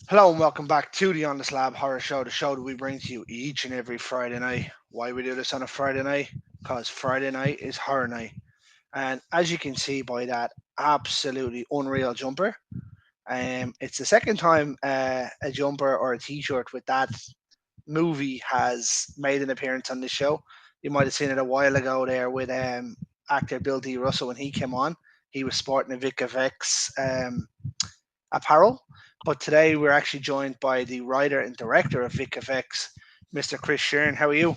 Hello and welcome back to the On the Slab Horror Show, the show that we bring to you each and every Friday night. Why we do this on a Friday night? Because Friday night is horror night. And as you can see by that absolutely unreal jumper, it's the second time a jumper or a t-shirt with that movie has made an appearance on this show. You might have seen it a while ago there with actor Bill D. Russell when he came on. He was sporting a Vic Effects apparel. But today we're actually joined by the writer and director of Vic Effects, Mr. Chris Shern. How are you?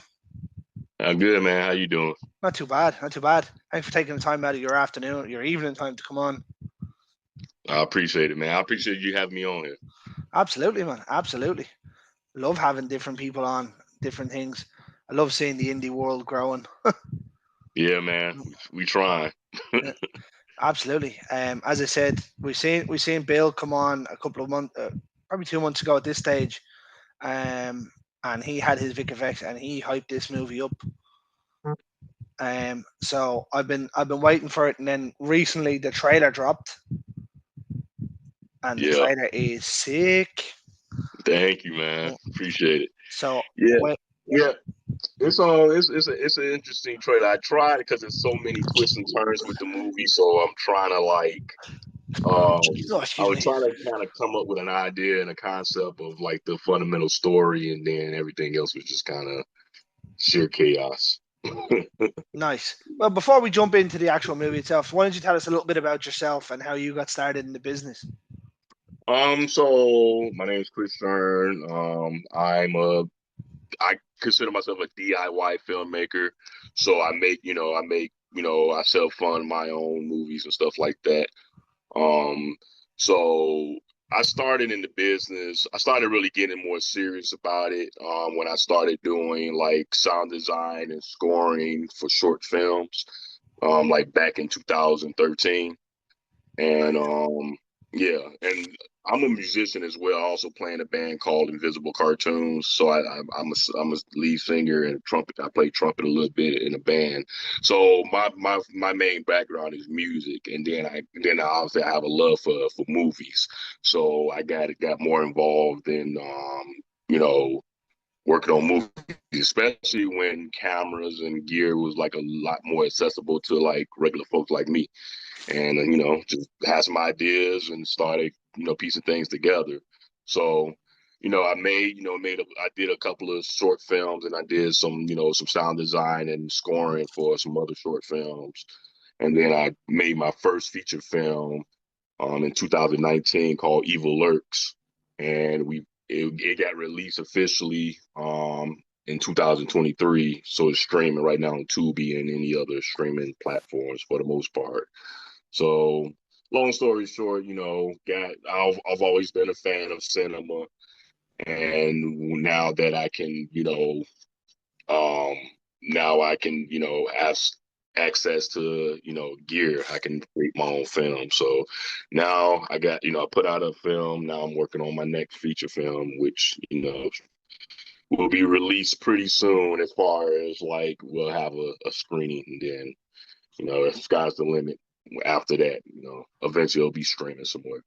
I'm good, man. How you doing? Not too bad, not too bad. Thanks for taking the time out of your afternoon, your evening time to come on. I appreciate it, man. I appreciate you having me on here. Absolutely, man. Absolutely. Love having different people on, different things. I love seeing the indie world growing. Yeah, man. We trying. Yeah, absolutely. As I said, we seen Bill come on a couple of months, probably 2 months ago at this stage, um, and he had his Vic Effects and he hyped this movie up. So I've been waiting for it, and then recently the trailer dropped, and the Yeah. trailer is sick. Thank you, man. Appreciate it. So Yeah. wait, Yeah. It's an interesting trailer. I tried because there's so many twists and turns with the movie, so I'm trying to oh, I excuse was me. trying to kind of come up with an idea and a concept of like the fundamental story, and then everything else was just kind of sheer chaos. Nice. Well, before we jump into the actual movie itself, why don't you tell us a little bit about yourself and how you got started in the business? So my name is Chris Shern. I consider myself a DIY filmmaker. So I self fund my own movies and stuff like that. Um, so I started in the business. I started really getting more serious about it when I started doing like sound design and scoring for short films, like back in 2013. And Nice. yeah, and I'm a musician as well. I also play in a band called Invisible Cartoons. So I'm a lead singer and trumpet. I play trumpet a little bit in a band. So my main background is music, and then I obviously I have a love for movies. So I got more involved in you know working on movies, especially when cameras and gear was like a lot more accessible to like regular folks like me, and just had some ideas and started piecing things together. So I I did a couple of short films, and I did some sound design and scoring for some other short films, and then I made my first feature film in 2019 called Evil Lurks, and it got released officially in 2023. So it's streaming right now on Tubi and any other streaming platforms for the most part. So, long story short, I've always been a fan of cinema, and now that I can, um, now I can, have access to, gear. I can create my own film. So now I got, I put out a film. Now I'm working on my next feature film, which will be released pretty soon. As far as like we'll have a screening, and then the sky's the limit after that. Eventually it'll be streaming somewhere.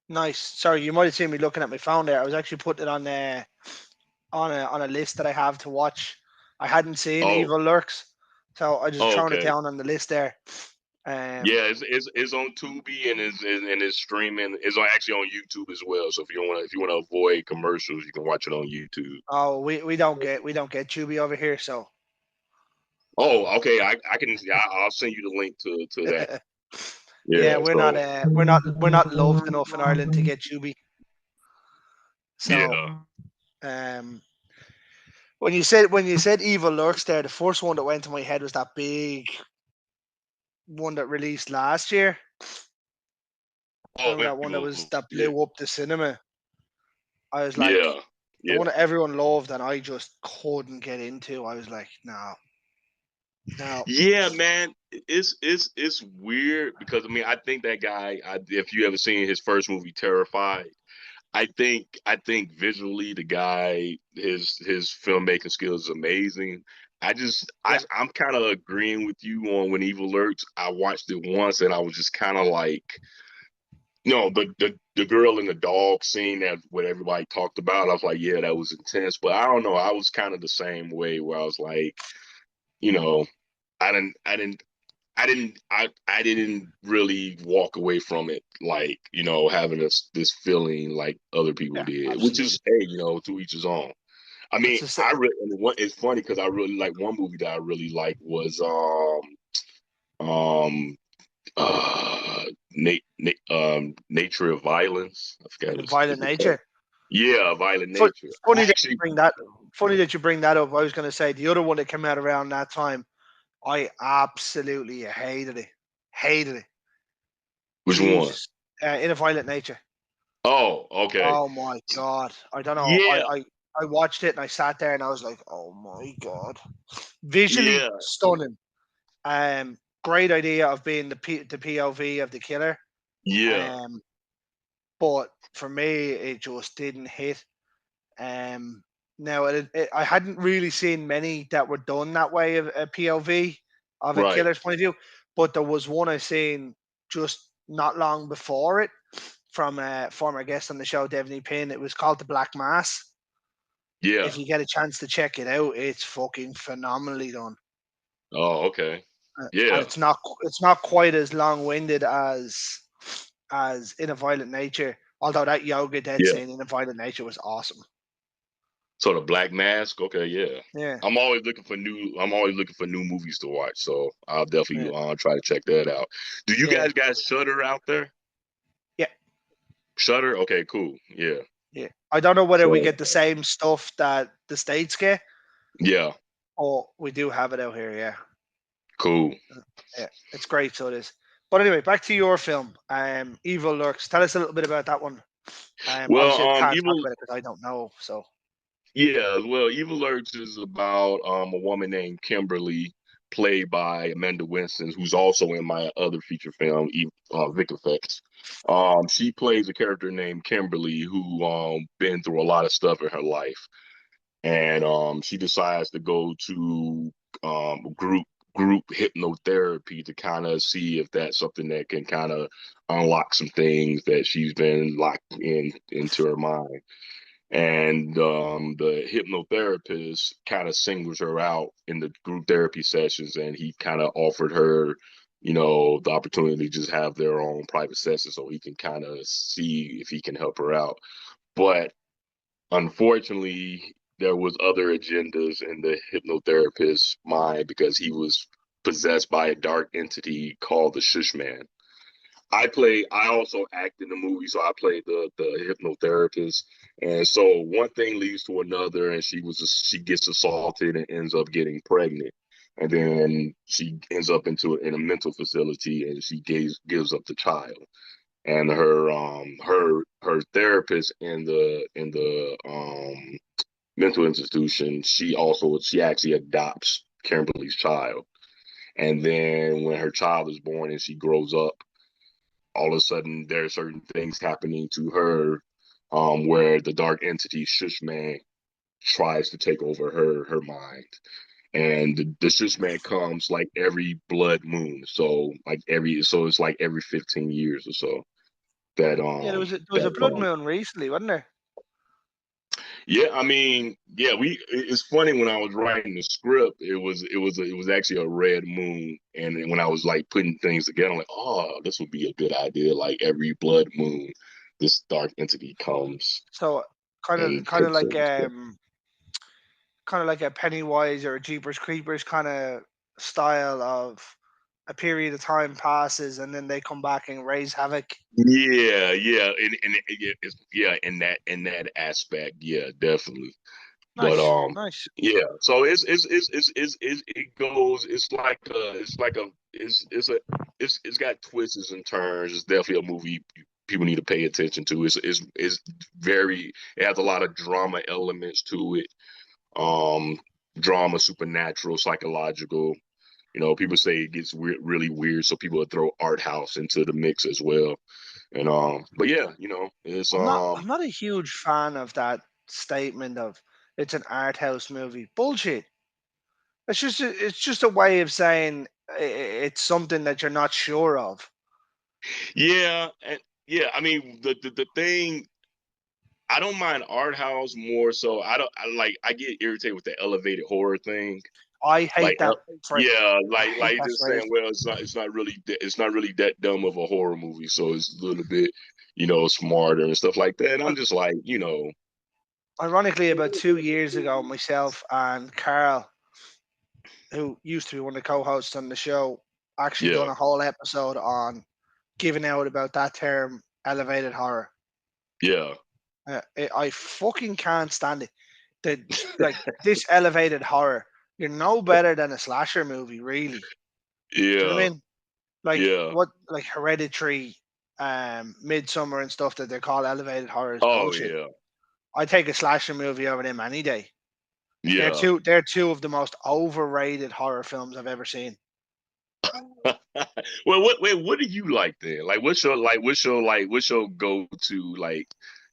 Nice. Sorry, you might have seen me looking at my phone there. I was actually putting it on a list that I have to watch. I hadn't seen Oh, Evil Lurks, so I just oh, thrown it okay. down on the list there. Um, Yeah, it's on Tubi, and it's streaming. It's actually on YouTube as well. So if you want to avoid commercials, you can watch it on YouTube. oh, we don't get Tubi over here, so Oh, okay. I can. Yeah, I'll send you the link to that. yeah, Yeah. we're not loved enough in Ireland to get Tubi. So Yeah. um, when you said Evil Lurks there, the first one that went to my head was that big one that released last year. Oh, Remember that one that Evil. was that Yeah. blew up the cinema? I was like Yeah. the Yeah. one that everyone loved, and I just couldn't get into. I was like, no, no. Yeah, man. It's weird because I think that guy. If you ever seen his first movie, Terrified. I think visually the guy his filmmaking skills is amazing. Yeah, I'm kind of agreeing with you on when Evil Lurks. I watched it once and I was just kind of like No, the girl and the dog scene, that what everybody talked about. I was like, yeah, that was intense. But I don't know. I was kind of the same way where I was like, you know, I didn't, I didn't, I didn't really walk away from it like, having this feeling like other people Yeah, did, which is, absolutely. hey, to each his own. I mean, It's the I same. really, and what it's funny because I really like one movie that I really like was um Nature of Violence. I forgot The violent it's called. nature. Yeah, Violent Fu- Nature. I Funny that you actually, bring that. Funny that you bring that up. I was going to say the other one that came out around that time. I absolutely hated it. Hated it. which one? Jesus. In a violent nature. Oh, okay. Oh my god. I don't know. Yeah, I watched it and I sat there and I was like, oh my god. Visually yeah, stunning. Great idea of being the POV of the killer. yeah, Um, but for me, it just didn't hit. Um, Now I hadn't really seen many that were done that way of a POV of a right. killer's point of view, but there was one I seen just not long before it from a former guest on the show, Devaney Pinn. It was called The Black Mass. Yeah. If you get a chance to check it out, it's fucking phenomenally done. Oh, okay. And Yeah, it's not quite as long winded as In a Violent Nature. Although that yoga dead yeah. scene in A Violent Nature was awesome. So the Black Mask. Okay, yeah. Yeah, I'm always looking for new movies to watch. So I'll definitely yeah, try to check that out. Do you yeah, guys Shutter out there? yeah, Shutter. Okay, cool. Yeah. yeah. I don't know whether we So get the same stuff that the states get, yeah, or we do have it out here. Yeah, cool. yeah, it's great. So it is. But anyway, back to your film, Evil Lurks. Tell us a little bit about that one. Well, Obviously, I can't talk Evil. about it because I don't know. So Yeah, well, Evil Lurks is about a woman named Kimberly, played by Amanda Winston, who's also in my other feature film, Vic Effects. She plays a character named Kimberly who been through a lot of stuff in her life, and she decides to go to group hypnotherapy to kind of see if that's something that can kind of unlock some things that she's been locked into her mind. And the hypnotherapist kind of singles her out in the group therapy sessions, and he kind of offered her, the opportunity to just have their own private session so he can kind of see if he can help her out. But unfortunately, there was other agendas in the hypnotherapist's mind because he was possessed by a dark entity called the Shush Man. I also act in the movie, so I played the hypnotherapist. And so one thing leads to another, and she gets assaulted and ends up getting pregnant. And then she ends up in a mental facility, and she gives up the child. And her therapist in the mental institution, she actually adopts Kimberly's child. And then when her child is born and she grows up, all of a sudden there are certain things happening to her, where the dark entity Shush Man tries to take over her mind. And the Shush Man comes like every blood moon. So it's like every 15 years or so that yeah, there was a that blood moon recently, wasn't there? yeah, I mean, yeah, it's funny when I was writing the script, it was actually a red moon, and then when I was like putting things together, I'm like, oh, this would be a good idea. Like every blood moon, this dark entity comes So kind of and kind of takes like over stuff. kind of like a Pennywise or a Jeepers Creepers kind of style of a period of time passes and then they come back and raise havoc. Yeah, yeah, yeah, in that aspect, yeah, definitely. But Nice, nice, yeah. So it goes. It's got twists and turns. It's definitely a movie people need to pay attention to. It's very. It has a lot of drama elements to it. Um, Drama, supernatural, psychological. People say it gets weird, really weird, so people would throw art house into the mix as well. And but yeah, it's I'm not a huge fan of that statement of it's an art house movie. Bullshit. It's just a way of saying it's something that you're not sure of. yeah. yeah. I mean, the thing. I don't mind art house more so. I get irritated with the elevated horror thing. I Like hate that phrase. yeah, I hate like that just phrase. saying, well, it's not really that dumb of a horror movie, so it's a little bit, smarter and stuff like that. And I'm Well, just like, ironically, about 2 years ago, myself and Carl, who used to be one of the co-hosts on the show, actually yeah, done a whole episode on giving out about that term, elevated horror. yeah, I fucking can't stand it. The like this elevated horror. You're no better than a slasher movie, really. Do you know what yeah, I mean? Like yeah. what, like Hereditary, Midsummer, and stuff that they call elevated horror is Oh bullshit. yeah, I take a slasher movie over them any day. They're yeah. two. They're two of the most overrated horror films I've ever seen. Well, what do you like then? Like, what's your go to like?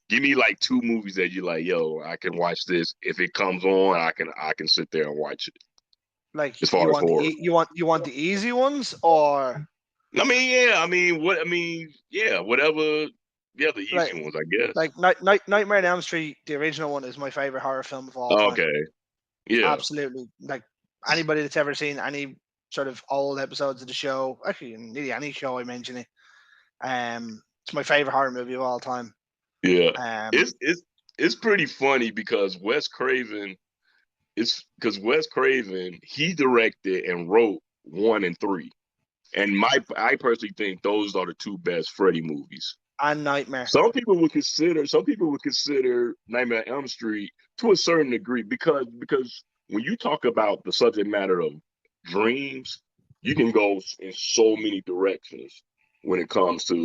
Give me like two movies that you like. Yo, I can watch this if it comes on. I can sit there and watch it. Like As far as horror, you want the easy ones, or I mean, yeah, I mean, yeah, whatever. Yeah, the like easy ones, I guess. Nightmare on Elm Street, the original one, is my favorite horror film of all time. Okay, yeah, Absolutely. Like anybody that's ever seen any sort of old episodes of the show, actually nearly any show I mention it, it's my favorite horror movie of all time. yeah. Um, It's pretty funny because Wes Craven he directed and wrote one and three. And I personally think those are the two best Freddy movies. and Nightmare. Some people would consider Nightmare on Elm Street to a certain degree because when you talk about the subject matter of dreams, you can go in so many directions when it comes to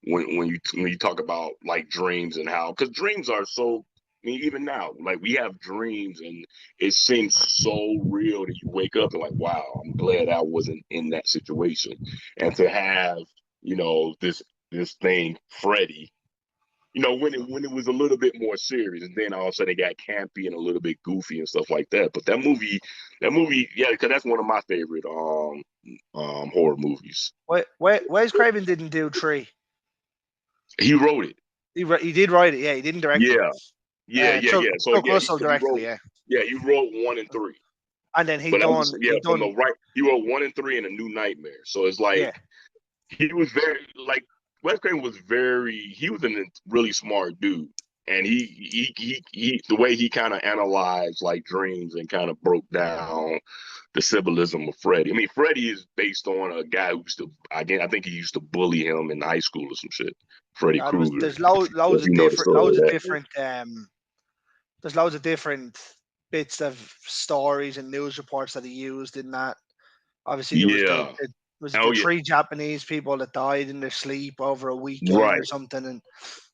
when you talk about like dreams and how because dreams are so. I mean, even now, like we have dreams, and it seems so real that you wake up and like, wow, I'm glad I wasn't in that situation. And to have, this thing, Freddy, when it was a little bit more serious, and then all of a sudden it got campy and a little bit goofy and stuff like that. But that movie, yeah, because that's one of my favorite horror movies. Wes Craven didn't do three. He wrote it. He did write it, yeah. He didn't direct it. Yeah, yeah, yeah, Chuck yeah. So Chuck yeah, Russell because he directed it, wrote, yeah. yeah, he wrote one and three. And then But I'm just yeah, from the right, he wrote one and three and a new nightmare. So it's like yeah. he was very like Wes Craven was he was a really smart dude. And he the way he kind of analyzed like dreams and kind of broke down the symbolism of Freddy. I mean, Freddy is based on a guy who used to again, I think he used to bully him in high school or some shit. Freddy Krueger. There's If you know the story of that. there's loads of different bits of stories and news reports that he used in that. Obviously, there was Yeah. the Oh yeah. three Japanese people that died in their sleep over a weekend or Right. something, and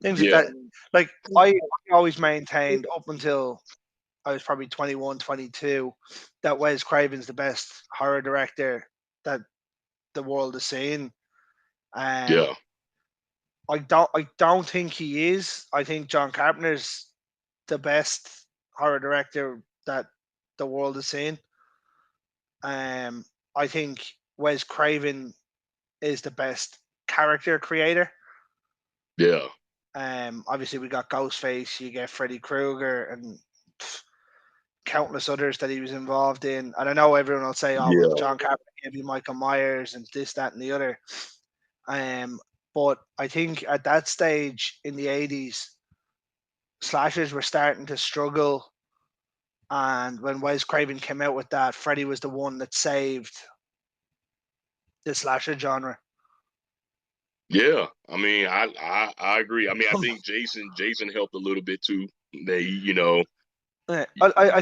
things like Yeah. that. Like I always maintained up until I was probably 21, 22, that Wes Craven's the best horror director that the world has seen. Um, Yeah. I don't think he is. I think John Carpenter's the best horror director that the world has seen. Um, I think Wes Craven is the best character creator. Yeah. Obviously we got Ghostface, you get Freddy Krueger, and countless others that he was involved in. And I know everyone will say, "Oh, well, Yeah. John Carpenter gave you Michael Myers and this, that, and the other." Um, but I think at that stage in the '80s, slashers were starting to struggle, and when Wes Craven came out with that, Freddy was the one that saved the slasher genre. Yeah. I mean, I agree. I mean, I think Jason helped a little bit too. They, I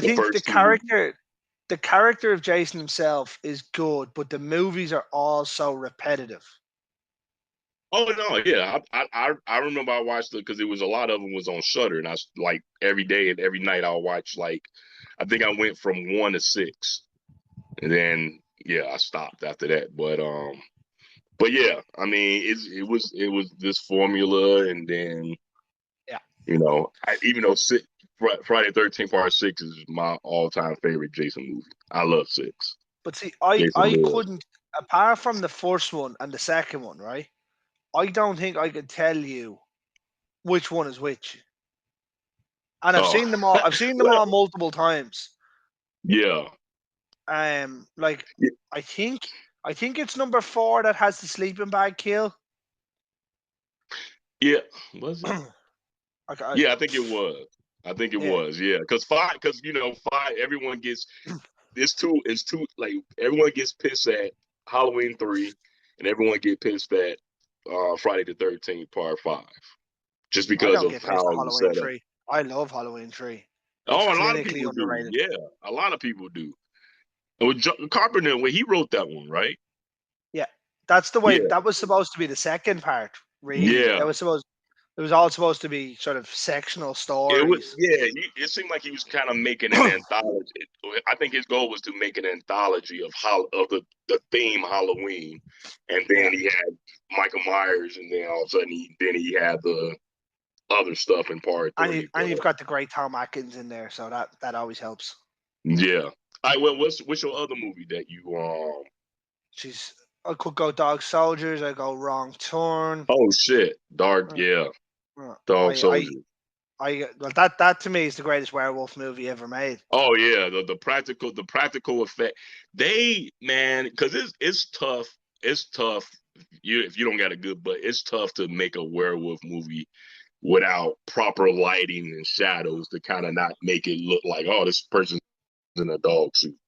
the think first two. the character of Jason himself is good, but the movies are all so repetitive. Oh no, yeah. I remember I watched it because it was a lot of them was on Shutter, and I like every day and every night I'll watch like I think I went from one to six, and then yeah, I stopped after that. But yeah, I mean, it was this formula, and then Yeah, even though Friday 13th Part Six is my all time favorite Jason movie. I love Six. but see, Jason I Moore. couldn't, apart from the first one and the second one, right? I don't think I could tell you which one is which. And I've Oh, seen them all. I've seen them well, all multiple times. yeah, Like yeah, I think I think it's number four that has the sleeping bag kill. yeah. Was it? like I, Yeah, I think it was. I think it yeah, was. Yeah, because five. Everyone gets it's two. Like everyone gets pissed at Halloween 3, and everyone get pissed at Friday the 13th Part 5, just I because don't of get pissed how at it was Halloween set up. three. I love Halloween three. It's Oh, a lot of clinically people do. underrated. Yeah, a lot of people do. And with Carpenter, when he wrote that one, right? Yeah, that's the way. Yeah, That was supposed to be the second part. Really, yeah. that was supposed. It was all supposed to be sort of sectional It was, stories. yeah. It seemed like he was kind of making an anthology. I think his goal was to make an anthology of the theme Halloween, and Yeah, then he had Michael Myers, and then all of a sudden he had the other stuff in part and three. But you've got the great Tom Atkins in there, so that always helps. yeah. All right. Well, what's your other movie that you She's. I could go Dog Soldiers. I go Wrong Turn. Oh shit, Dark. Uh, Yeah, uh, Dog I Soldier. well, that to me is the greatest werewolf movie ever made. Oh yeah, the practical effect. They man, because it's tough. It's tough. If you don't got a good butt, it's tough to make a werewolf movie without proper lighting and shadows to kind of not make it look like, oh, this person's in a dog suit.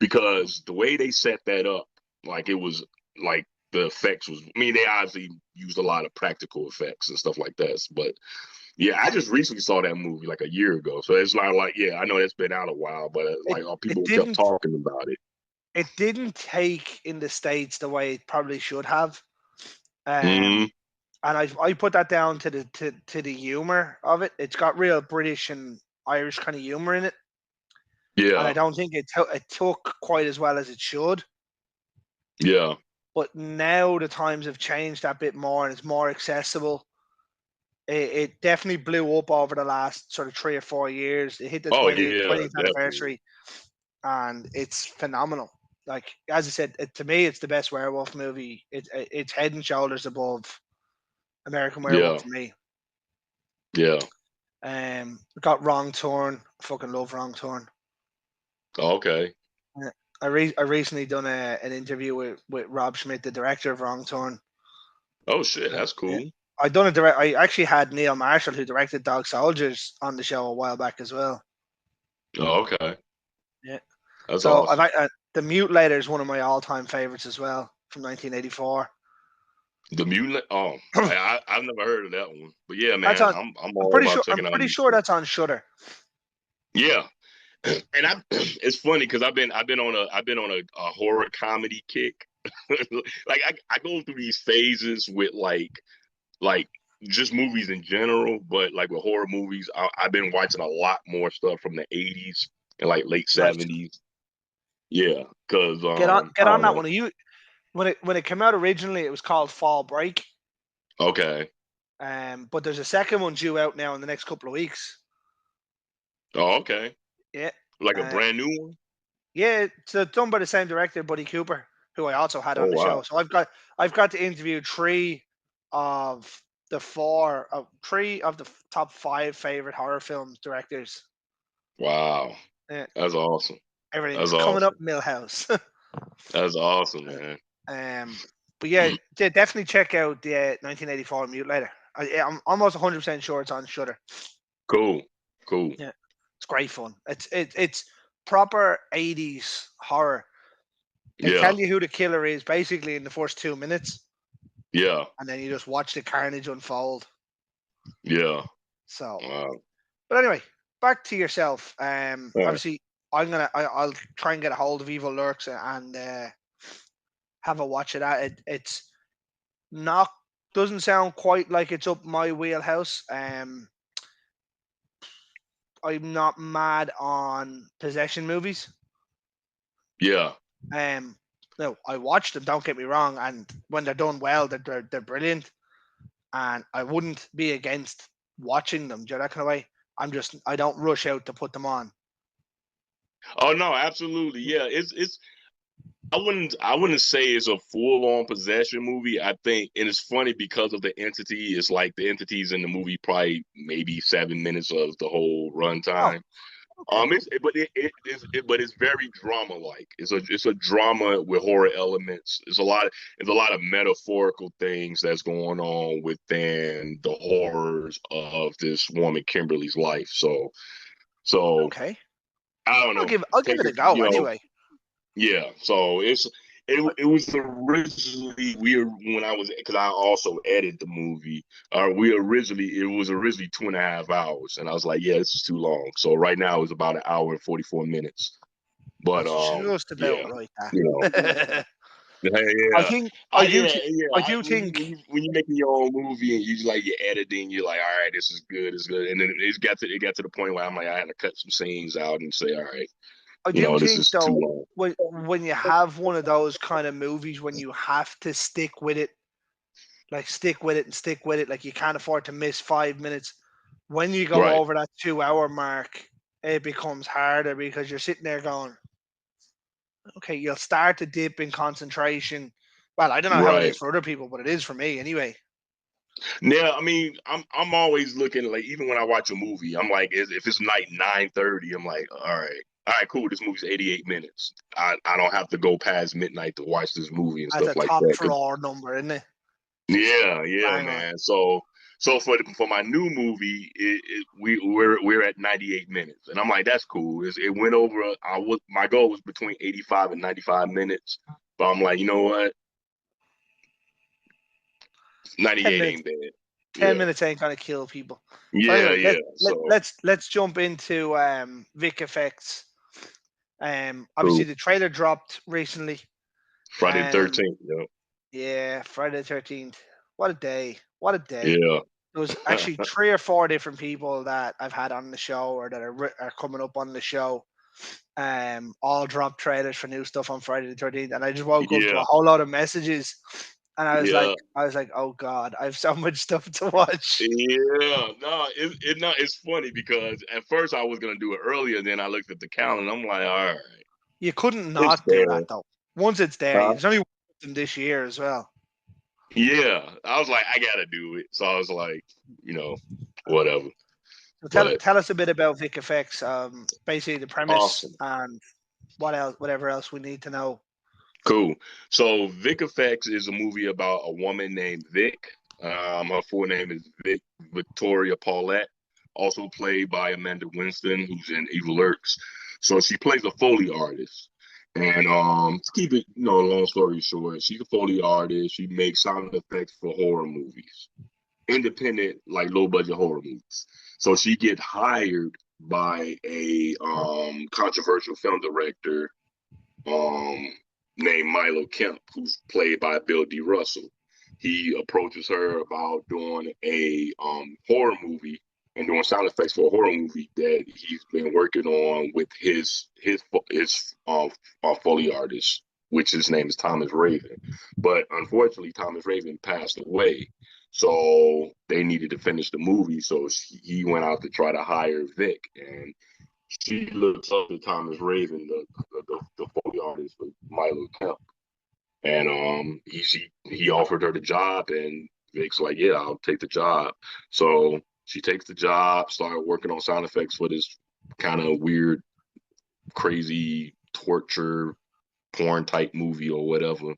Because the way they set that up, like it was like the effects was. I mean, they obviously used a lot of practical effects and stuff like that, but yeah, I just recently saw that movie like a year ago, so it's not like, yeah, I know it's been out a while, but It like, oh, it people kept didn't talking about it. it didn't take in the states the way it probably should have. Hmm. And I put that down to the humor of it. It's got real British and Irish kind of humor in it, and I Yeah, don't think it took quite as well as it should. yeah. But now the times have changed a bit more, and it's more accessible. It definitely blew up over the last sort of 3 or 4 years. It hit the Oh 20th, yeah, 20th definitely. anniversary, and it's phenomenal. Like as I said, to me, it's the best werewolf movie. It's head and shoulders above American Werewolf Yeah, for me. yeah. Got Wrong Turn. I fucking love Wrong Turn. Okay. Yeah. I recently done an interview with Rob Schmidt, the director of Wrong Turn. Oh shit, Yeah, that's yeah. cool. I done a direct. I actually had Neil Marshall, who directed Dog Soldiers, on the show a while back as well. Oh, okay, Yeah. that's So awesome. the Mutilator is one of my all-time favorites as well from 1984. The Mutant. Oh, I've never heard of that one, but yeah, That's man, on. I'm all about I'm checking out pretty new sure stuff. that's on Shutter. Yeah, and it's funny because I've been on a horror comedy kick. Like I go through these phases with like just movies in general, but like with horror movies, I've been watching a lot more stuff from the '80s and like late Nice. '70s. Yeah, because Get I on don't that know. one. You when it came out originally, it was called Fall Break. Okay. But there's a second one due out now in the next couple of weeks. Oh, okay. Yeah. Like a Uh, brand new one. yeah, it's done by the same director, Buddy Cooper, who I also had Oh on the show. wow, So I've got to interview of three of the top five favorite horror film directors. wow, Uh, that's awesome. everything That's coming up, awesome. Millhouse. That's awesome, man. um, but yeah, definitely check out the 1984 Mutilator. I'm almost 100% sure it's on Shutter. Cool, cool. Yeah, it's great fun. It's proper 80s horror. They Yeah, tell you who the killer is basically in the first 2 minutes, yeah, and then you just watch the carnage unfold. yeah. So, Wow. but anyway, back to yourself. All right. Obviously, I'll try and get a hold of Evil Lurks and have a watch of that. It's not doesn't sound quite like it's up my wheelhouse. I'm not mad on possession movies. Yeah. Um, no, I watch them. Don't get me wrong, and when they're done well, they're brilliant. And I wouldn't be against watching them. Do you know that kind of way? I don't rush out to put them on. Oh no, absolutely. Yeah, it's I wouldn't say it's a full on possession movie. I think, and it's funny because of the entity. It's like the entities in the movie probably maybe 7 minutes of the whole Oh, runtime. okay, But it's very drama like. It's a drama with horror elements. It's a lot of metaphorical things that's going on within the horrors of this woman Kimberly's life. So okay. I don't know. I'll give Take it a it, go anyway. yeah. So I, it was originally weird when I was because I also edited the movie. It was originally 2.5 hours, and I was like, yeah, this is too long. So right now it's about an hour and 44 minutes. But that's just about yeah, right. you know, That yeah, I yeah. think I do. Yeah, yeah. I do think When you making your own movie and you like you're editing, you're like, all right, this is good, it's good. And then it got to the point where I'm like, I had to cut some scenes out and say, all right, this is too though long. when you have one of those kind of movies when you have to stick with it, like stick with it and stick with it, like you can't afford to miss 5 minutes. When you go Right, over that 2 hour mark, it becomes harder because you're sitting there going, okay, you'll start to dip in concentration. Well, I don't know how it right. is for other people, but it is for me anyway. Yeah, I mean, I'm always looking like even when I watch a movie, I'm like, if it's night 9:30, I'm like, all right, cool. This movie's 88 minutes. I don't have to go past midnight to watch this movie and As stuff a like top that. drawer number, isn't it? Yeah, yeah, Bang on. man. So for my new movie, we're at 98 minutes, and I'm like, that's cool. It went over. My goal was between 85 and 95 minutes, but I'm like, you know what, Ten 98 minutes. ain't bad. Ten Yeah, minutes ain't gonna kill people. So yeah, anyway, yeah. So let's jump into Vic Effects. Obviously cool. the trailer dropped recently. Friday the Um, 13th. Yeah, yeah, Friday the 13th. What a day! What a day! yeah. There was actually three or four different people that I've had on the show or that are coming up on the show. All dropped trailers for new stuff on Friday the 13th, and I just woke up to Yeah, a whole lot of messages, and yeah, I was like, oh god, I have so much stuff to watch. yeah. No, it's funny because at first I was gonna do it earlier, then I looked at the calendar. And I'm like, all right, You couldn't it's not do that there. though. Once it's there, Huh? there's only one of them this year as well. Yeah, I was like, I gotta do it. So I was like, you know, whatever. So But tell us a bit about Vic Effects. Basically the premise awesome, and whatever else we need to know. cool. So Vic Effects is a movie about a woman named Vic. Her full name is Victoria Paulette, also played by Amanda Winston, who's in Evil Lurks. So she plays a Foley artist. And to keep it, long story short, she's a Foley artist. She makes sound effects for horror movies, independent, like low budget horror movies. So she get hired by a controversial film director um, named Milo Kemp, who's played by Bill D. Russell. He approaches her about doing a horror movie and doing sound effects for a horror movie that he's been working on with his Foley artist, which his name is Thomas Raven. But unfortunately, Thomas Raven passed away. So they needed to finish the movie. So he went out to try to hire Vic. And she looks up to Thomas Raven, the Foley artist for Milo Kemp. And he offered her the job, and Vic's like, yeah, I'll take the job. So she takes the job, started working on sound effects for this kind of weird, crazy torture porn type movie or whatever.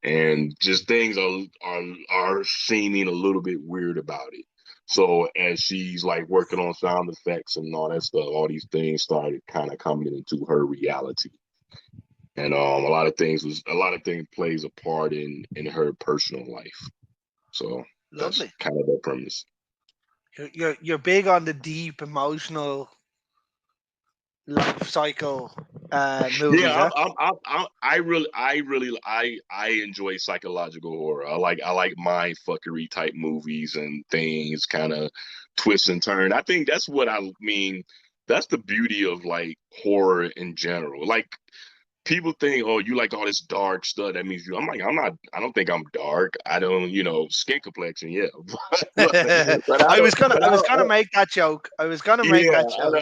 And just things are seeming a little bit weird about it. So as she's like working on sound effects and all that stuff, all these things started kind of coming into her reality. And a lot of things plays a part in her personal life. So that's Lovely. kind of the premise. You're big on the deep emotional life cycle movies, Yeah, huh? I enjoy psychological horror. I like mind fuckery type movies and things, kind of twist and turn. I think that's what I mean. That's the beauty of like horror in general. Like people think, oh, you like all this dark stuff. That means you. I'm like, I'm not. I don't think I'm dark. I don't, skin complexion, yeah, but I don't. But I I was don't. gonna make that joke. I was gonna make Yeah, that joke.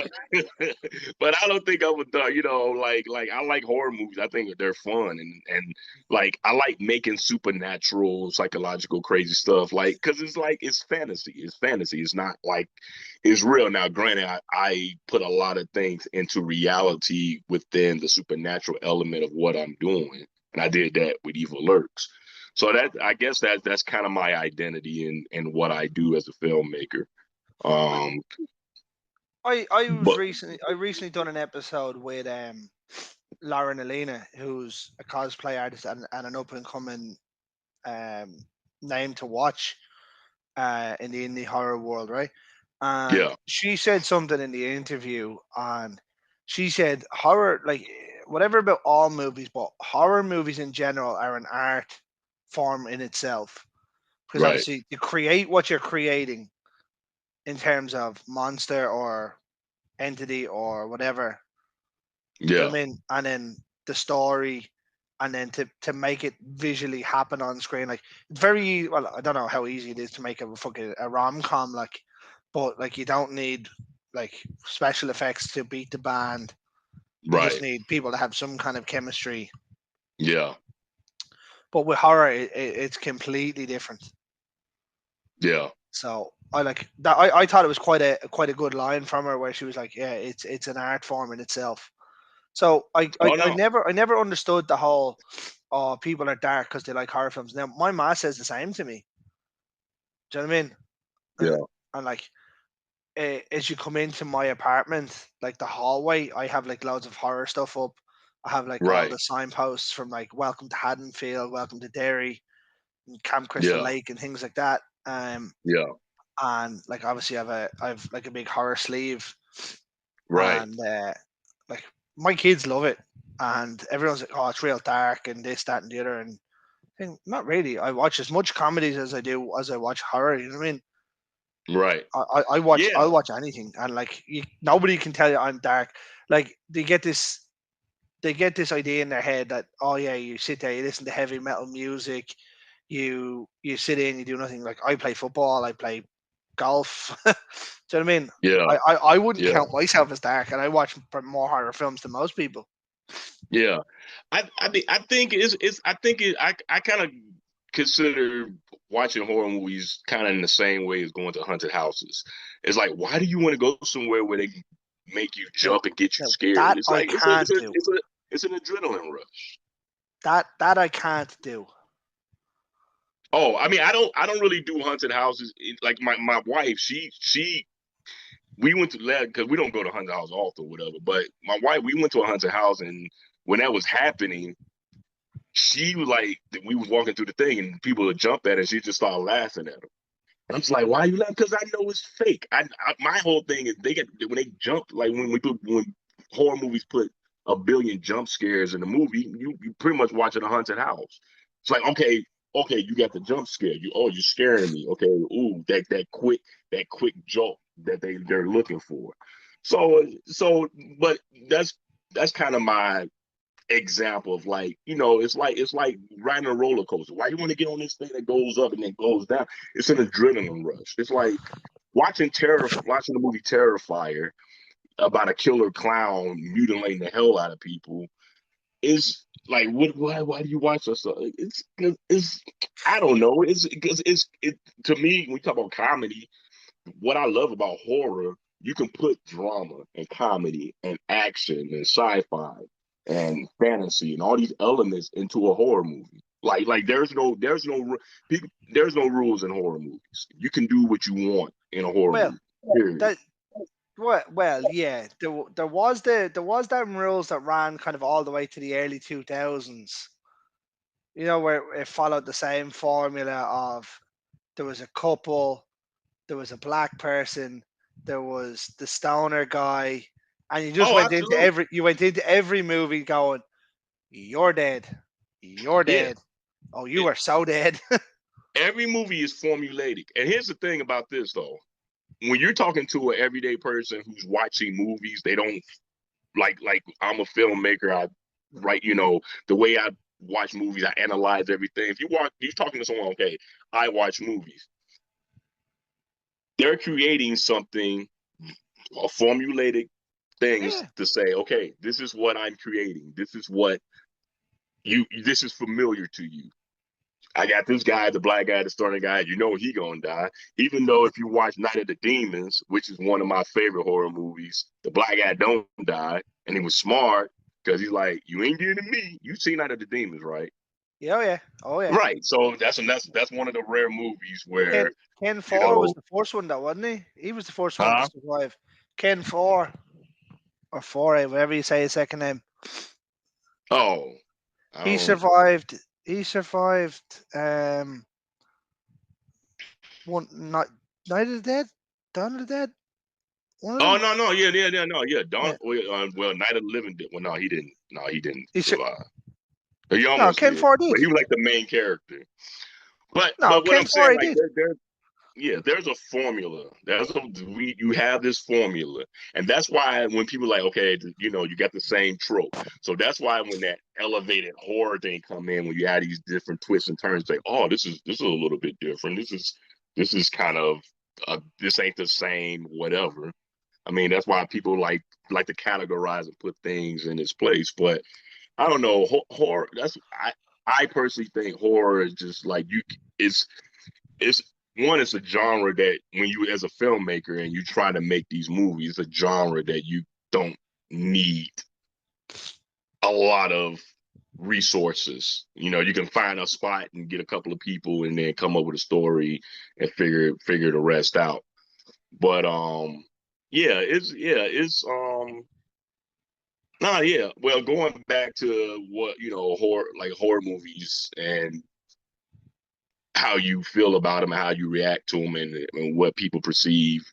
but I don't think I would. Like I like horror movies. I think they're fun, and like I like making supernatural, psychological, crazy stuff. Like, cause it's like it's fantasy. It's fantasy. It's not like it's real. Now, granted, I put a lot of things into reality within the supernatural element of what I'm doing, and I did that with Evil Lurks. So that I guess that's kind of my identity and what I do as a filmmaker. Um, but I recently done an episode with Lauren Alina, who's a cosplay artist and an up and coming um name to watch in the indie horror world, right? And yeah, she said something in the interview on she said horror, like whatever about all movies, but horror movies in general are an art form in itself. Because right. obviously you create what you're creating in terms of monster or entity or whatever. Do you know Yeah, what I mean? And then the story, and then to make it visually happen on screen, like it's very well. I don't know how easy it is to make a fucking a rom com, like, but like you don't need like special effects to beat the band. You just right. need people to have some kind of chemistry. Yeah, But with horror, it's completely different. yeah. So I like that. I thought it was quite a good line from her where she was like, "Yeah, it's an art form in itself." So Oh no. I never understood the whole, oh, people are dark because they like horror films. Now my ma says the same to me. Do you know what I mean? And, Yeah, and like as you come into my apartment, like the hallway, I have like loads of horror stuff up. I have like all right. the signposts from like Welcome to Haddonfield, Welcome to Derry, and Camp Crystal Yeah, Lake, and things like that. yeah. And like obviously I've like a big horror sleeve, Right, and like my kids love it, and everyone's like, "Oh, it's real dark," and this, that, and the other. And I think not really. I watch as much comedies as I watch horror. You know what I mean? right. I'll Yeah, watch anything, and like nobody can tell you I'm dark. Like they get this idea in their head that, oh yeah, you sit there, you listen to heavy metal music, you sit in, you do nothing. Like I play football, I play golf. Do you know what I mean? yeah, I wouldn't yeah, count myself as dark, and I watch more horror films than most people. yeah. I think it's I think I kind of consider watching horror movies kind of in the same way as going to haunted houses. It's like, why do you want to go somewhere where they make you No, jump and get you no, scared? that It's I like can't do. it's an adrenaline rush. That I can't do. Oh, I mean, I don't really do haunted houses. Like my wife, she we went to that because we don't go to haunted house often, or whatever. But my wife, we went to a haunted house, and when that was happening, she was like, we was walking through the thing, and people would jump at her, and she just started laughing at them. And I'm just like, why are you laughing? Because I know it's fake. My whole thing is they get when they jump, like when horror movies put a billion jump scares in the movie, you pretty much watching a haunted house. It's like, okay, you got the jump scare. You're scaring me. Okay, ooh, that quick jolt that they're looking for. So, but that's kind of my example of, like, it's like riding a roller coaster. Why you want to get on this thing that goes up and then goes down? It's an adrenaline rush. It's like watching the movie Terrifier about a killer clown mutilating the hell out of people. Is like, why do you watch this stuff? It's I don't know. It's because it to me, when we talk about comedy, what I love about horror, you can put drama and comedy and action and sci-fi and fantasy and all these elements into a horror movie. Like there's no rules in horror movies. You can do what you want in a horror Well, movie. Period. that yeah. There was them rules that ran kind of all the way to the early 2000s. You know, where it followed the same formula of there was a couple, there was a black person, there was the stoner guy, and Oh, absolutely. you went into every movie going, "You're dead, you're Yeah. dead, oh, you It, are so dead." every movie is formulaic. And here's the thing about this though. When you're talking to an everyday person who's watching movies, they don't like I'm a filmmaker. right, the way I watch movies, I analyze everything. If you talking to someone, okay, I watch movies. They're creating something, a formulated things Yeah, to say, okay, this is what I'm creating. This is familiar to you. I got this guy, the black guy, the starting guy. He gonna die. Even though if you watch Night of the Demons, which is one of my favorite horror movies, the black guy don't die, and he was smart because he's like, you ain't getting me. You seen Night of the Demons, right? yeah, oh yeah, oh yeah. Right. So that's one of the rare movies Ken where Ken you Four was know, the first one, though, wasn't he? He was the first one to huh? survive. Ken Four or Four, whatever you say his second name. Oh, I He don't. survived. He survived. One Night of the Dead, Dawn of the Dead. One of Oh them. no, yeah. Yeah. Well, Night of the Living did. Well, no, he didn't. No, he didn't He sur- survive. He no, almost Ken did, Four but did. he was like the main character. But No, what Ken I'm Four saying, he like did. there's a formula. You have this formula, and that's why when people are like, okay, you got the same trope. So that's why when that elevated horror thing come in, when you add these different twists and turns, like, oh, this is a little bit different. This is kind of this ain't the same, whatever. I mean, that's why people like to categorize and put things in its place. But I don't know, horror. I personally think horror is just like it's one, it's a genre that when you as a filmmaker and you try to make these movies, it's a genre that you don't need a lot of resources. You can find a spot and get a couple of people and then come up with a story and figure the rest out. But it's nah, yeah. Well, going back to what horror movies and how you feel about them and how you react to them and what people perceive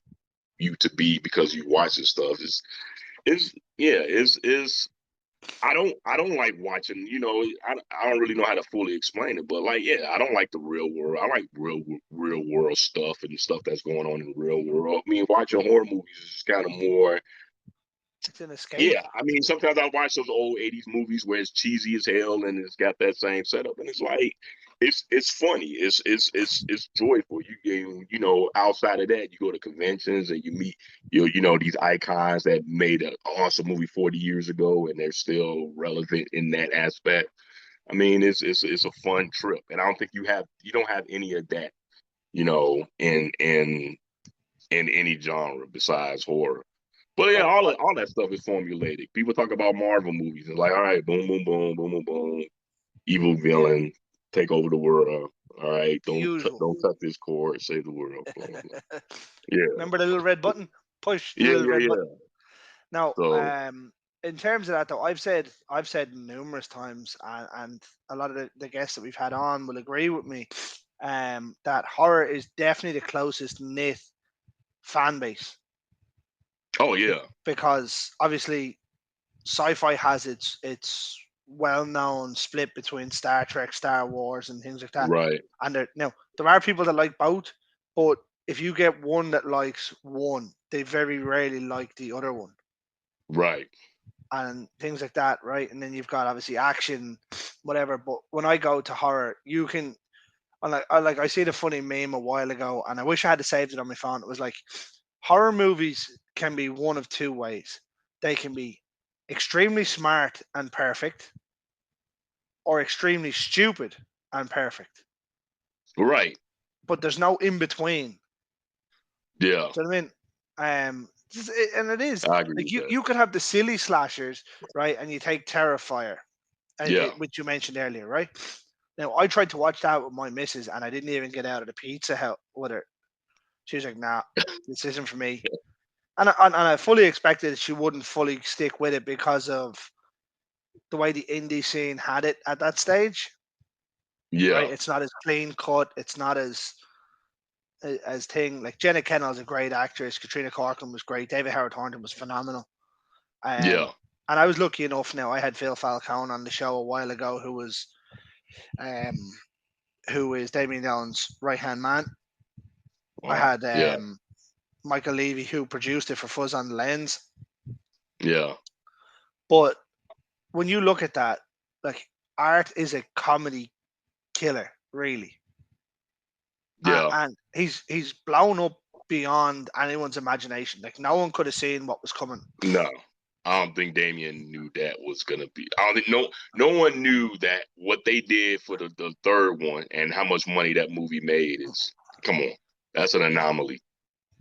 you to be because you watch this stuff is yeah is I don't like watching, I don't really know how to fully explain it, but like, yeah, I don't like the real world. I like real world stuff and stuff that's going on in the real world. I mean, watching horror movies is kind of more. It's an escape. Yeah, I mean, sometimes I watch those old '80s movies where it's cheesy as hell and it's got that same setup, and it's like it's funny, it's joyful. Outside of that, you go to conventions and you meet these icons that made an awesome movie 40 years ago, and they're still relevant in that aspect. I mean, it's a fun trip, and I don't think you don't have any of that, in any genre besides horror. But yeah, Well, all that stuff is formulated. People talk about Marvel movies. It's like, all right, boom, boom, boom, boom, boom, boom. Evil yeah, villain, take over the world. All right, the usual. don't cut this cord, save the world. Blah, blah, blah. Yeah, Remember the little red button? Push the yeah, little yeah, red button. yeah. Now, So, in terms of that, though, I've said numerous times, and a lot of the guests that we've had on will agree with me, that horror is definitely the closest knit fan base oh yeah, because obviously sci-fi has its well-known split between Star Trek, Star Wars, and things like that. right, And there are people that like both, but if you get one that likes one, they very rarely like the other one, right, and things like that, right? And then you've got obviously action, whatever. But when I go to horror, you can. I see the funny meme a while ago, and I wish I had saved it on my phone. It was like horror movies can be one of two ways. They can be extremely smart and perfect, or extremely stupid and perfect. right. But there's no in between. Yeah, Do you know what I mean? And it is I agree like with that. you could have the silly slashers, right? And you take Terrifier, Yeah, which you mentioned earlier, right? Now I tried to watch that with my missus, and I didn't even get out of the Pizza Hut with her. She was like, "Nah, this isn't for me." And I fully expected she wouldn't fully stick with it because of the way the indie scene had it at that stage, right? yeah, It's not as clean cut. It's not as thing like Jenna Kennell's a great actress. Katrina Corcoran was great. David Howard Thornton was phenomenal. Um, yeah. and I was lucky enough. Now I had Phil Falcone on the show a while ago, um, who is Damien Dillon's right hand man. I Wow. had Yeah, Michael Levy who produced it for Fuzz on the Lens. yeah, But when you look at that, like art is a comedy killer, really, Yeah. and he's blown up beyond anyone's imagination. Like no one could have seen what was coming. No, I don't think Damien knew that was gonna be. I don't think no one knew that what they did for the third one and how much money that movie made is. Come on, that's an Yeah, anomaly.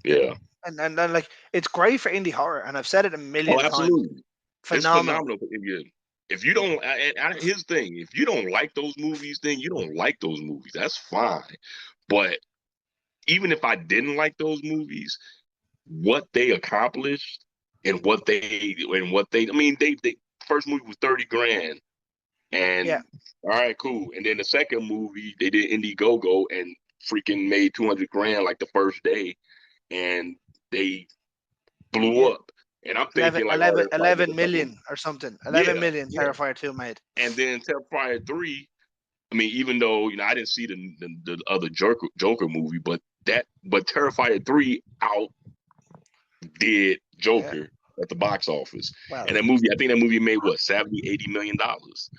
yeah, Yeah. and then like it's great for indie horror, and I've said it a Oh, million times. absolutely. It's Phenomenal. phenomenal for India. If you Yeah, don't, here's the thing: if you don't like those movies, then you don't like those movies. That's fine. But even if I didn't like those movies, what they accomplished I mean, they first movie was 30 grand, yeah, and all right, cool. And then the second movie they did Indiegogo and freaking made 200 grand like the first day, and they blew yeah. up. And I'm 11, thinking like, oh, 11, they're probably 11 making something. million or something. 11 Yeah, million yeah. Terrifier 2 made. And then Terrifier 3. I mean, even though I didn't see the other Joker movie, but Terrifier 3 outdid Yeah. Joker at the box office. Well, And that movie, I think that movie made what, 70-80 million dollars,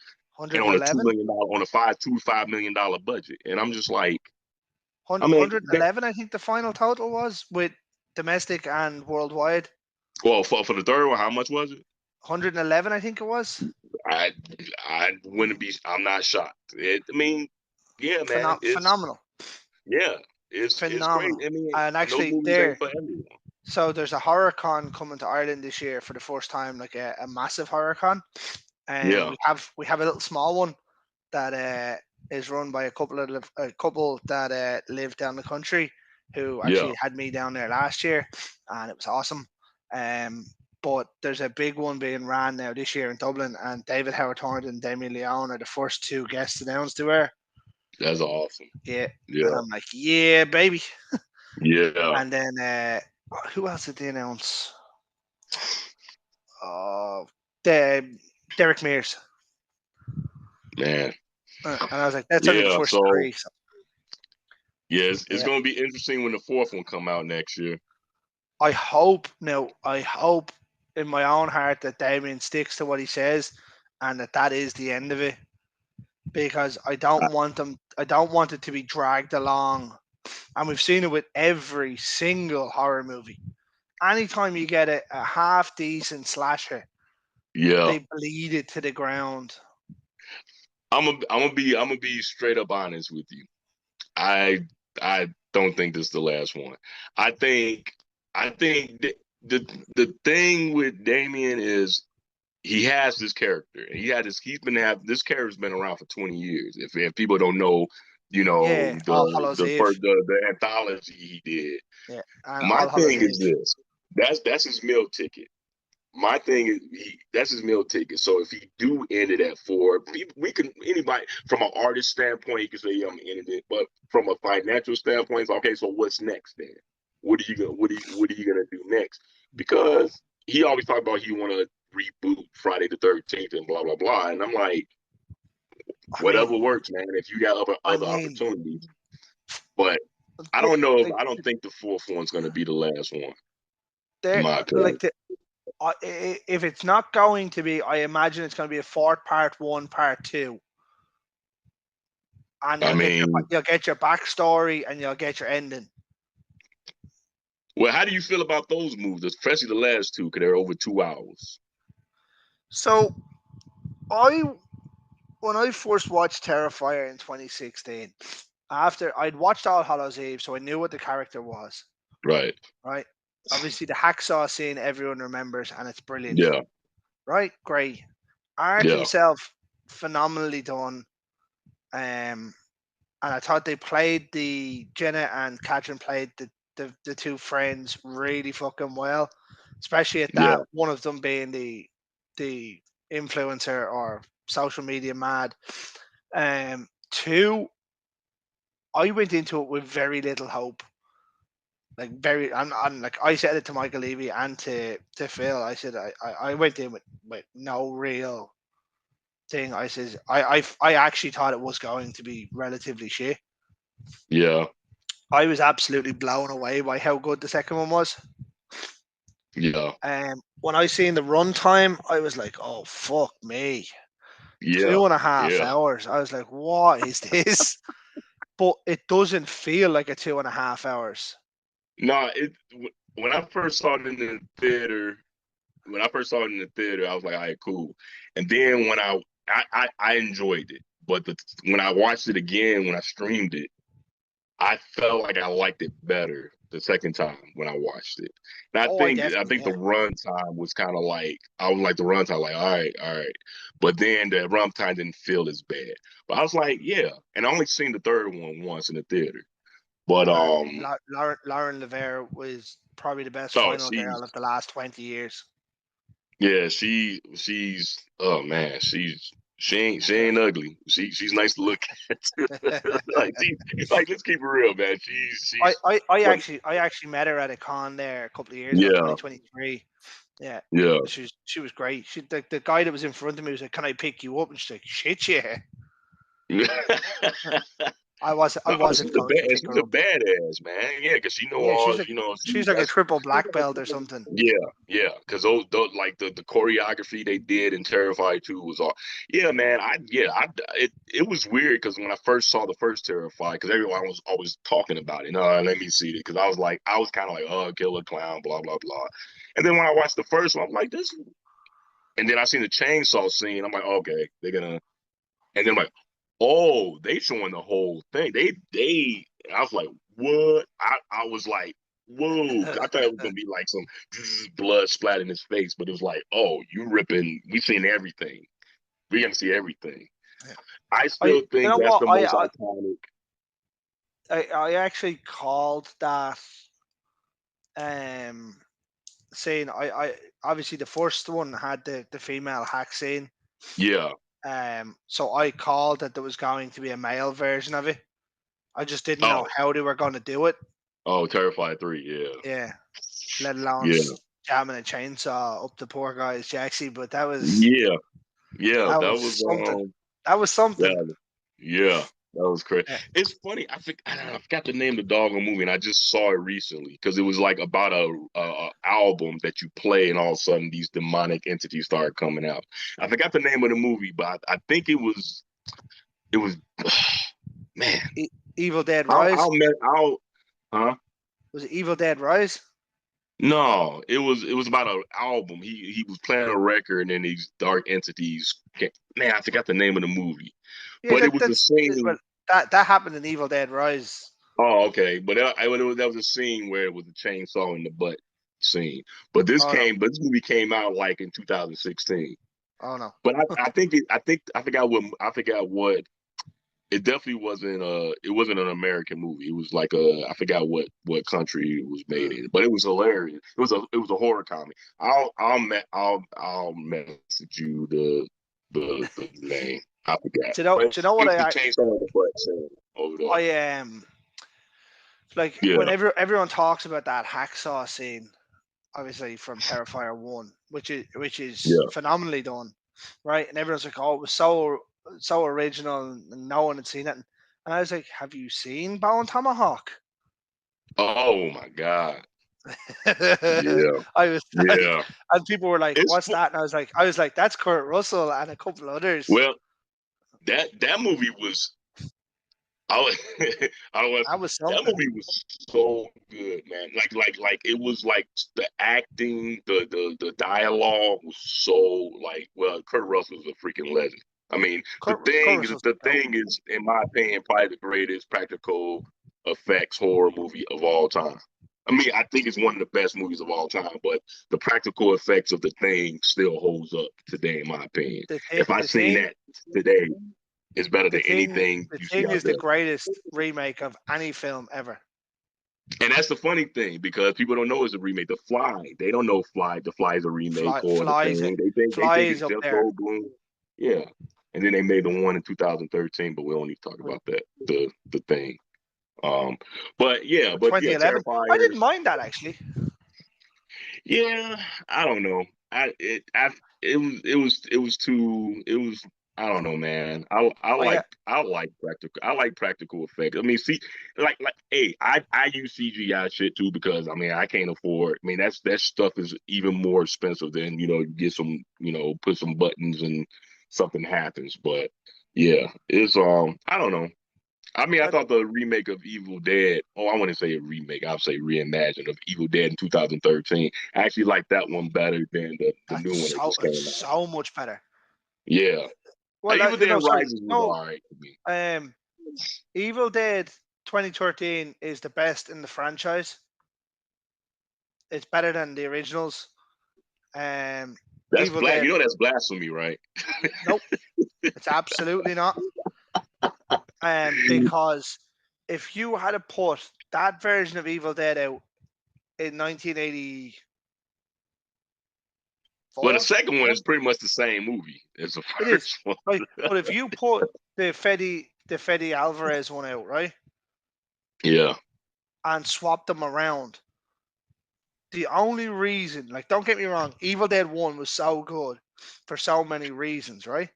and on a two 111. million dollar on a $5 million budget. And I'm just like, I mean, 111, I think the final total was with domestic and worldwide. well, for the third one, how much was it? 111, I think it was. I I wouldn't be. I'm not shocked. I mean, yeah, man, Phenomenal. yeah, it's great. Phenomenal. I mean, And and those actually, movies ain't there, for everyone. so there's a horror con coming to Ireland this year for the first time, like a massive horror con. And Yeah, we have a little small one that is run by a couple that live down the country who yeah, actually had me down there last year, and it was awesome. Um, but there's a big one being ran now this year in Dublin, and David Howard Thornton and Damien Leone are the first two guests announced to her. that's awesome. Yeah, and Yeah, I'm like, yeah, baby. yeah, And then who else did they announce? Uh, the Derek Mears. man. And I was like, that's only the Yeah, first so three. So, yeah, it's yeah. gonna be interesting when the fourth one come out next year. I hope in my own heart that Damien sticks to what he says and that is the end of it because I, I don't want it to be dragged along. And we've seen it with every single horror movie. Anytime you get a half decent slasher, yeah, they bleed it to the ground. I'm gonna be straight up honest with you. I I don't think this is the last one. I think I think the thing with Damien is he has this character, and he's been have this character's been around for 20 years. If people don't know, Yeah, All Hallows Eve. the anthology he did. Yeah, and My All Hallows thing Eve. is this. That's his meal ticket. My thing is that's his meal ticket. So if he do end it at 4, we can anybody from an artist standpoint, you can say, yeah, I'm ending it. But from a financial standpoint, it's okay, so what's next then? What are you gonna do next? Because he always talked about he wanna reboot Friday the 13th and blah blah blah. And I'm like, I whatever mean, works, man, if you got I other mean, opportunities. But like I don't think the fourth one's gonna be the last one, in there, my like opinion. if it's not going to be, I imagine it's going to be a fourth part one, part two, and I mean, you'll get your backstory and you'll get your ending. well, how do you feel about those movies, especially the last two? Because they're over 2 hours. So I when I first watched Terrifier in 2016, after I'd watched All Hallows Eve, so I knew what the character was. Right. Right, obviously the hacksaw scene everyone remembers, and it's brilliant. Yeah. Right, great. Art Yeah. himself, phenomenally done. And I thought they played Jenna and Catherine played the two friends really fucking well, especially at that Yeah. one of them being the influencer or social media mad. Two, I went into it with very little hope. Like very, I'm like I said it to Michael Levy and to Phil. I said I went in with no real thing. I said I actually thought it was going to be relatively shit. Yeah. I was absolutely blown away by how good the second one was. Yeah. When I seen the runtime, I was like, "Oh fuck me, Yeah. 2.5 Yeah. hours." I was like, "What is this?" But it doesn't feel like a 2.5 hours. No, when I first saw it in the theater, I was like, all right, cool. And then when I enjoyed it, but when I watched it again, when I streamed it, I felt like I liked it better the second time when I watched it. And Oh, I I definitely, think the yeah. runtime was kind of like I was like the runtime, like all right. But then the runtime didn't feel as bad. But I was like, yeah. And I only seen the third one once in the theater. But And Lauren Lever was probably the best oh, final girl of the last 20 years. yeah, she's oh man, she Yeah. ain't ugly. She's nice to look at. Like like let's keep it real, man. I, She's I, I but actually I actually met her at a con there a couple of years ago, yeah, 2023. Yeah. yeah. She was great. The guy that was in front of me was like, "Can I pick you up?" And she's like, "Shit, yeah." I No, wasn't going to pick she's her a up. badass, man. Yeah, because she know Yeah, all, you know, she's like a that's triple black belt or something. yeah, yeah. Because those like the choreography they did in Terrifier 2 was all. Yeah, man. It was weird because when I first saw the first Terrifier, because everyone was always talking about it. No, let me see it. Because I was kind of like, oh, killer clown, blah blah blah. And then when I watched the first one, I'm like, this. And then I seen the chainsaw scene. I'm like, okay, they're gonna. And then I'm like, oh, they showing the whole thing. I was like, what? I was like, whoa. I thought it was gonna be like some blood splat in his face, but it was like, oh, you ripping. We seen everything. We gonna see everything. I I still you think know that's what the most iconic. I actually called that um scene. I obviously the first one had the female hack scene. Yeah. So I called that there was going to be a male version of it. I just didn't know Oh, how they were going to do it. oh, Terrifier 3. Yeah. Yeah, let alone Yeah. jamming a chainsaw up the poor guy's jacksie. But Yeah. Yeah. that That was was something. That was something. yeah. Yeah, that was crazy. Yeah. It's funny. I forgot the name of the doggone movie, and I just saw it recently because it was like about a album that you play, and all of a sudden these demonic entities started coming out. I forgot the name of the movie, but I think it was man. Evil Dead Rise. I'll huh? Was it Evil Dead Rise? No, it was about an album. He was playing a record, and then these dark entities. Man, I forgot the name of the movie, Yeah, but it was a well, scene. that happened in Evil Dead Rise. Oh, okay. But that was a scene where it was a chainsaw in the butt scene. Oh no, But this movie came out like in 2016. oh no. But I forgot what it definitely wasn't it wasn't an American movie. It was like I forgot what country it was made Mm. in. But it was hilarious. It was a horror comedy. I'll message you the name. I forgot. But Do you know it what was the chainsaw in the butt scene over there. I like Yeah, whenever everyone talks about that hacksaw scene, obviously from Terrifier 1, which is yeah. phenomenally done, right? And everyone's like, "Oh, it was so original, and no one had seen it." And I was like, "Have you seen Bone Tomahawk?" Oh my God. I Yeah. was like, Yeah. and people were like, It's "What's that?" And I was like, "That's Kurt Russell and a couple others." well, that movie was I was, I was That was that something. movie was so good, man. Like it was like the acting, the dialogue was so like well, Kurt Russell is a freaking legend. I mean, Kurt Russell's the dope. thing is, in my opinion, probably the greatest practical effects horror movie of all time. I mean, I think it's one of the best movies of all time, but the practical effects of the thing still holds up today, in my opinion. The thing, If I the seen thing, that today, it's better the than thing, anything the you see thing out is the there. greatest remake of any film ever. And that's the funny thing because people don't know it's a remake. The Fly, they don't know Fly. The Fly is a remake or the Flies it. thing. They think Flies it's up just there. Goldblum. Yeah. And then they made the one in 2013, but we don't need to talk With about that. The thing. Um, but yeah, 2011. I didn't Terrifiers. mind that actually. Yeah, I don't know. I it was too it was I don't know, man. I Oh yeah, like practical effects. I mean, see, hey, I use CGI shit too because I mean I can't afford. I mean that stuff is even more expensive than get some put some buttons and something happens. But yeah, it's I don't know. I mean, I that thought the remake of Evil Dead. Oh, I wouldn't say a remake. I'd say reimagined of Evil Dead in 2013. I actually like that one better than the new one that just it's came out. so much better. Yeah, Well, Evil no, Dead sorry, Rises was no. alright to me. Um, Evil Dead 2013 is the best in the franchise. It's better than the originals. Um, That's Evil black. Dead. That's blasphemy, right? Nope, it's absolutely not. Because if you had to put that version of Evil Dead out in 1984, Well, the second one one, is pretty much the same movie as the it is first one. right. But if you put the Fede Alvarez one out, right, Yeah. and swap them around, the only reason, like, don't get me wrong, Evil Dead 1 was so good for so many reasons, right?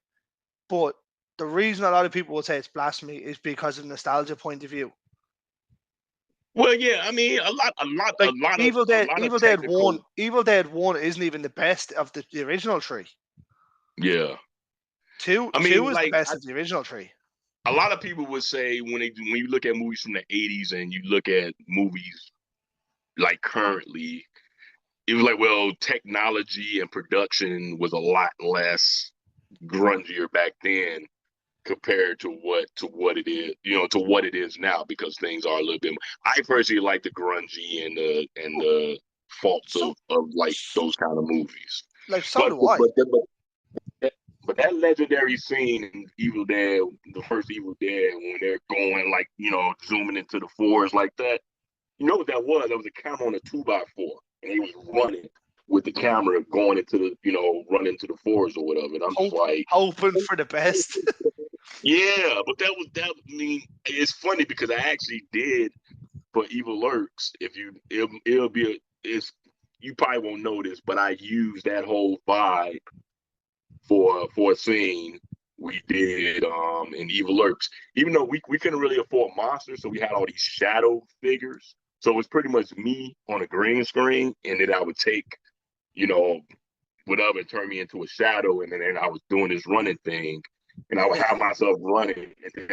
But the reason a lot of people would say it's blasphemy is because of nostalgia point of view. Well, yeah. I mean, Like a lot of Evil Dead technical. 1, Evil Dead 1 isn't even the best of the original three. Yeah. Two I two mean, is the best of the original three. a lot of people would say when you look at movies from the '80s and you look at movies like currently, it was like, well, technology and production was a lot less grungier back then compared to what it is, to what it is now because things are a little bit more. I personally like the grungy and the faults So of like those kind of movies. like so But do I. that, but that legendary scene in Evil Dead, the first Evil Dead, when they're going like, zooming into the forest like that, you know what that was? That was a camera on a 2x4, and he was running with the camera going into the, running to the forest or whatever. And I'm just like, Hoping for the best. yeah, but that was that. I mean, it's funny because I actually did for Evil Lurks. If you, it'll be it's you probably won't know this, but I used that whole vibe for a scene we did in Evil Lurks. Even though we couldn't really afford monsters, so we had all these shadow figures. So it was pretty much me on a green screen, and then I would take, you know, whatever, turn me into a shadow, and then I was doing this running thing, and I would have myself running, and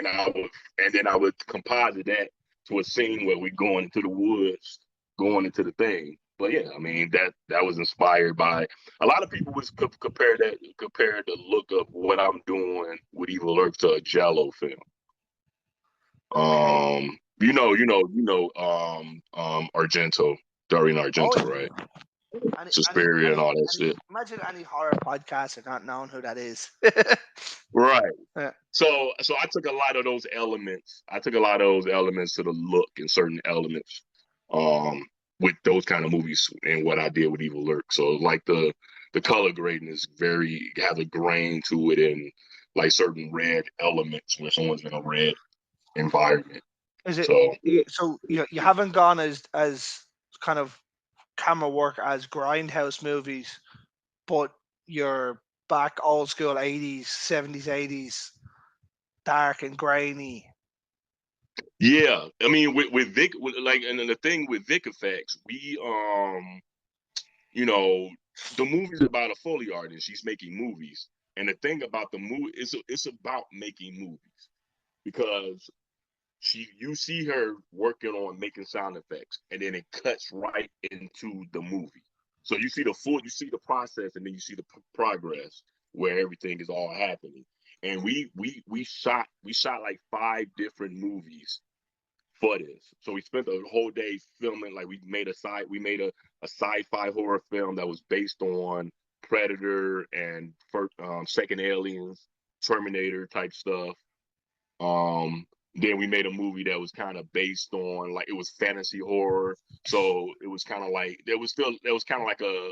then I would composite that to a scene where we going into the woods, going into the thing. But yeah, I mean that was inspired by a lot of people was compare the look of what I'm doing with Evil Earth to a Jello film. Okay. Argento, Dario Oh Argento, yeah. right? Any Suspiria and any all that any shit. imagine any horror podcast and not knowing who that is. Right. Yeah. So I took a lot of those elements. I took a lot of those elements to the look and certain elements with those kind of movies and what I did with Evil Lurk. So like the color grading is very has a grain to it and like certain red elements where someone's in a red environment. Is it So so you haven't gone as kind of camera work as grindhouse movies, but you're back old school 80s, 70s, 80s, dark and grainy. yeah, I mean with Vic like and then the thing with Vic Effects, we you know, the movie's about a Foley artist. She's making movies. And the thing about the movie is it's about making movies because you see her working on making sound effects and then it cuts right into the movie. So you see the process and then you see the progress where everything is all happening. And we shot like 5 different movies for this. So we spent the whole day filming. Like we made a sci-fi horror film that was based on Predator and Second Aliens, Terminator type stuff. Then we made a movie that was kind of based on like it was fantasy horror. So it was kind of like there was kind of like a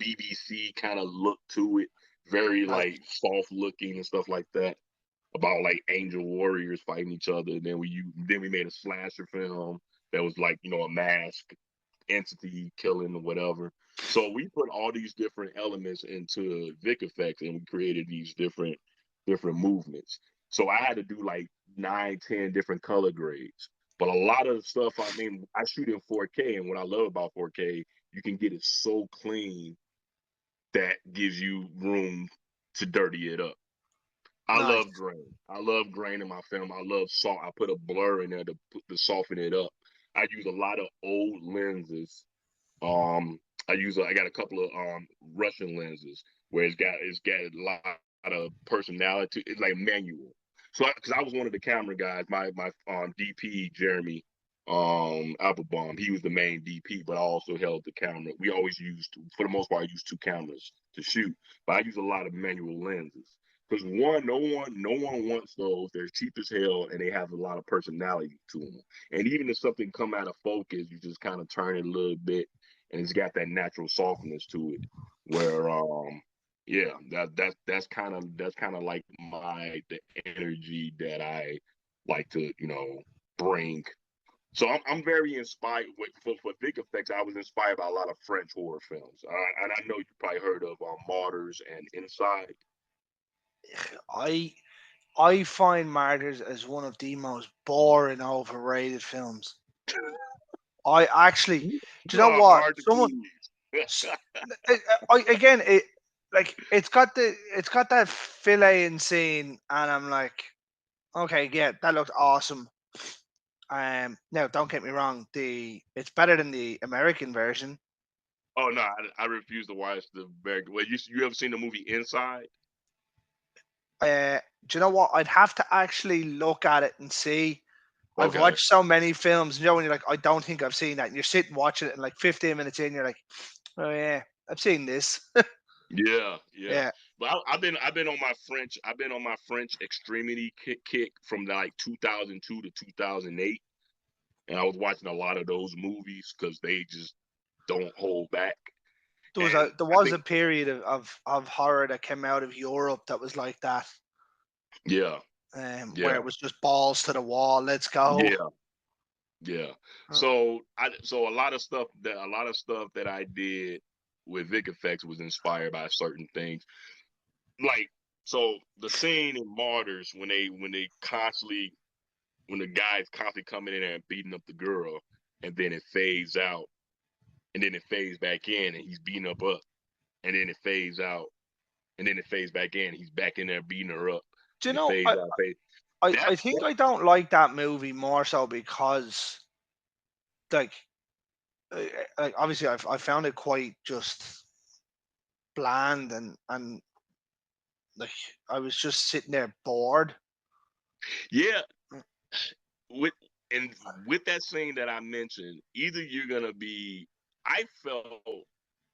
BBC kind of look to it, very Nice. like soft looking and stuff like that about like angel warriors fighting each other. And then we made a slasher film that was like a mask entity killing or whatever. So we put all these different elements into Vic Effects, and we created these different different movements. So I had to do like 9, 10 different color grades. But a lot of the stuff, I mean, I shoot in 4K, and what I love about 4K, you can get it so clean that gives you room to dirty it up. I love Nice. grain. I love grain in my film. I love salt. I put a blur in there to soften it up. I use a lot of old lenses. I got a couple of Russian lenses where it's got a lot of personality. It's like manual. So because I was one of the camera guys, my DP Jeremy Applebaum, he was the main DP, but I also held the camera. We always used, for the most part, I used 2 cameras to shoot, but I use a lot of manual lenses. Because no one wants those. They're cheap as hell, and they have a lot of personality to them. And even if something come out of focus, you just kind of turn it a little bit, and it's got that natural softness to it. Where yeah, that's kind of like the energy that I like to bring. So I'm very inspired for Vic Effects. I was inspired by a lot of French horror films, and I know you probably heard of Martyrs and Inside. I I find Martyrs as one of the most boring, overrated films. I actually, You do you know are what? hard to Someone, please. s- again, it's got that filleting scene, and I'm like, okay, yeah, that looks awesome. Now don't get me wrong, the it's better than the American version. Oh no, I refuse to watch the American. Well, you ever seen the movie Inside? Do you know what? I'd have to actually look at it and see. I've Okay. watched so many films, when you're like, I don't think I've seen that. And you're sitting watching it, and like 15 minutes in, you're like, oh yeah, I've seen this. Yeah, yeah. Yeah. But I've been on my French extremity kick from like 2002 to 2008, and I was watching a lot of those movies because they just don't hold back. And There I was a think period of horror that came out of Europe that was like that, yeah, where yeah, it was just balls to the wall. Let's go. yeah, yeah. Uh, So a lot of stuff that I did with Vic Effects was inspired by certain things. Like so the scene in Martyrs when they constantly when the guy's constantly coming in there and beating up the girl, and then it fades out, and then it fades back in, and he's beating up, and then it fades out, and then it fades back in, he's back in there beating her up, Do you and it know? fades out, fades. I That think that I don't like that movie more so because like obviously I found it quite just bland, and like I was just sitting there bored. yeah, with and with that scene that I mentioned, either you're gonna be. I felt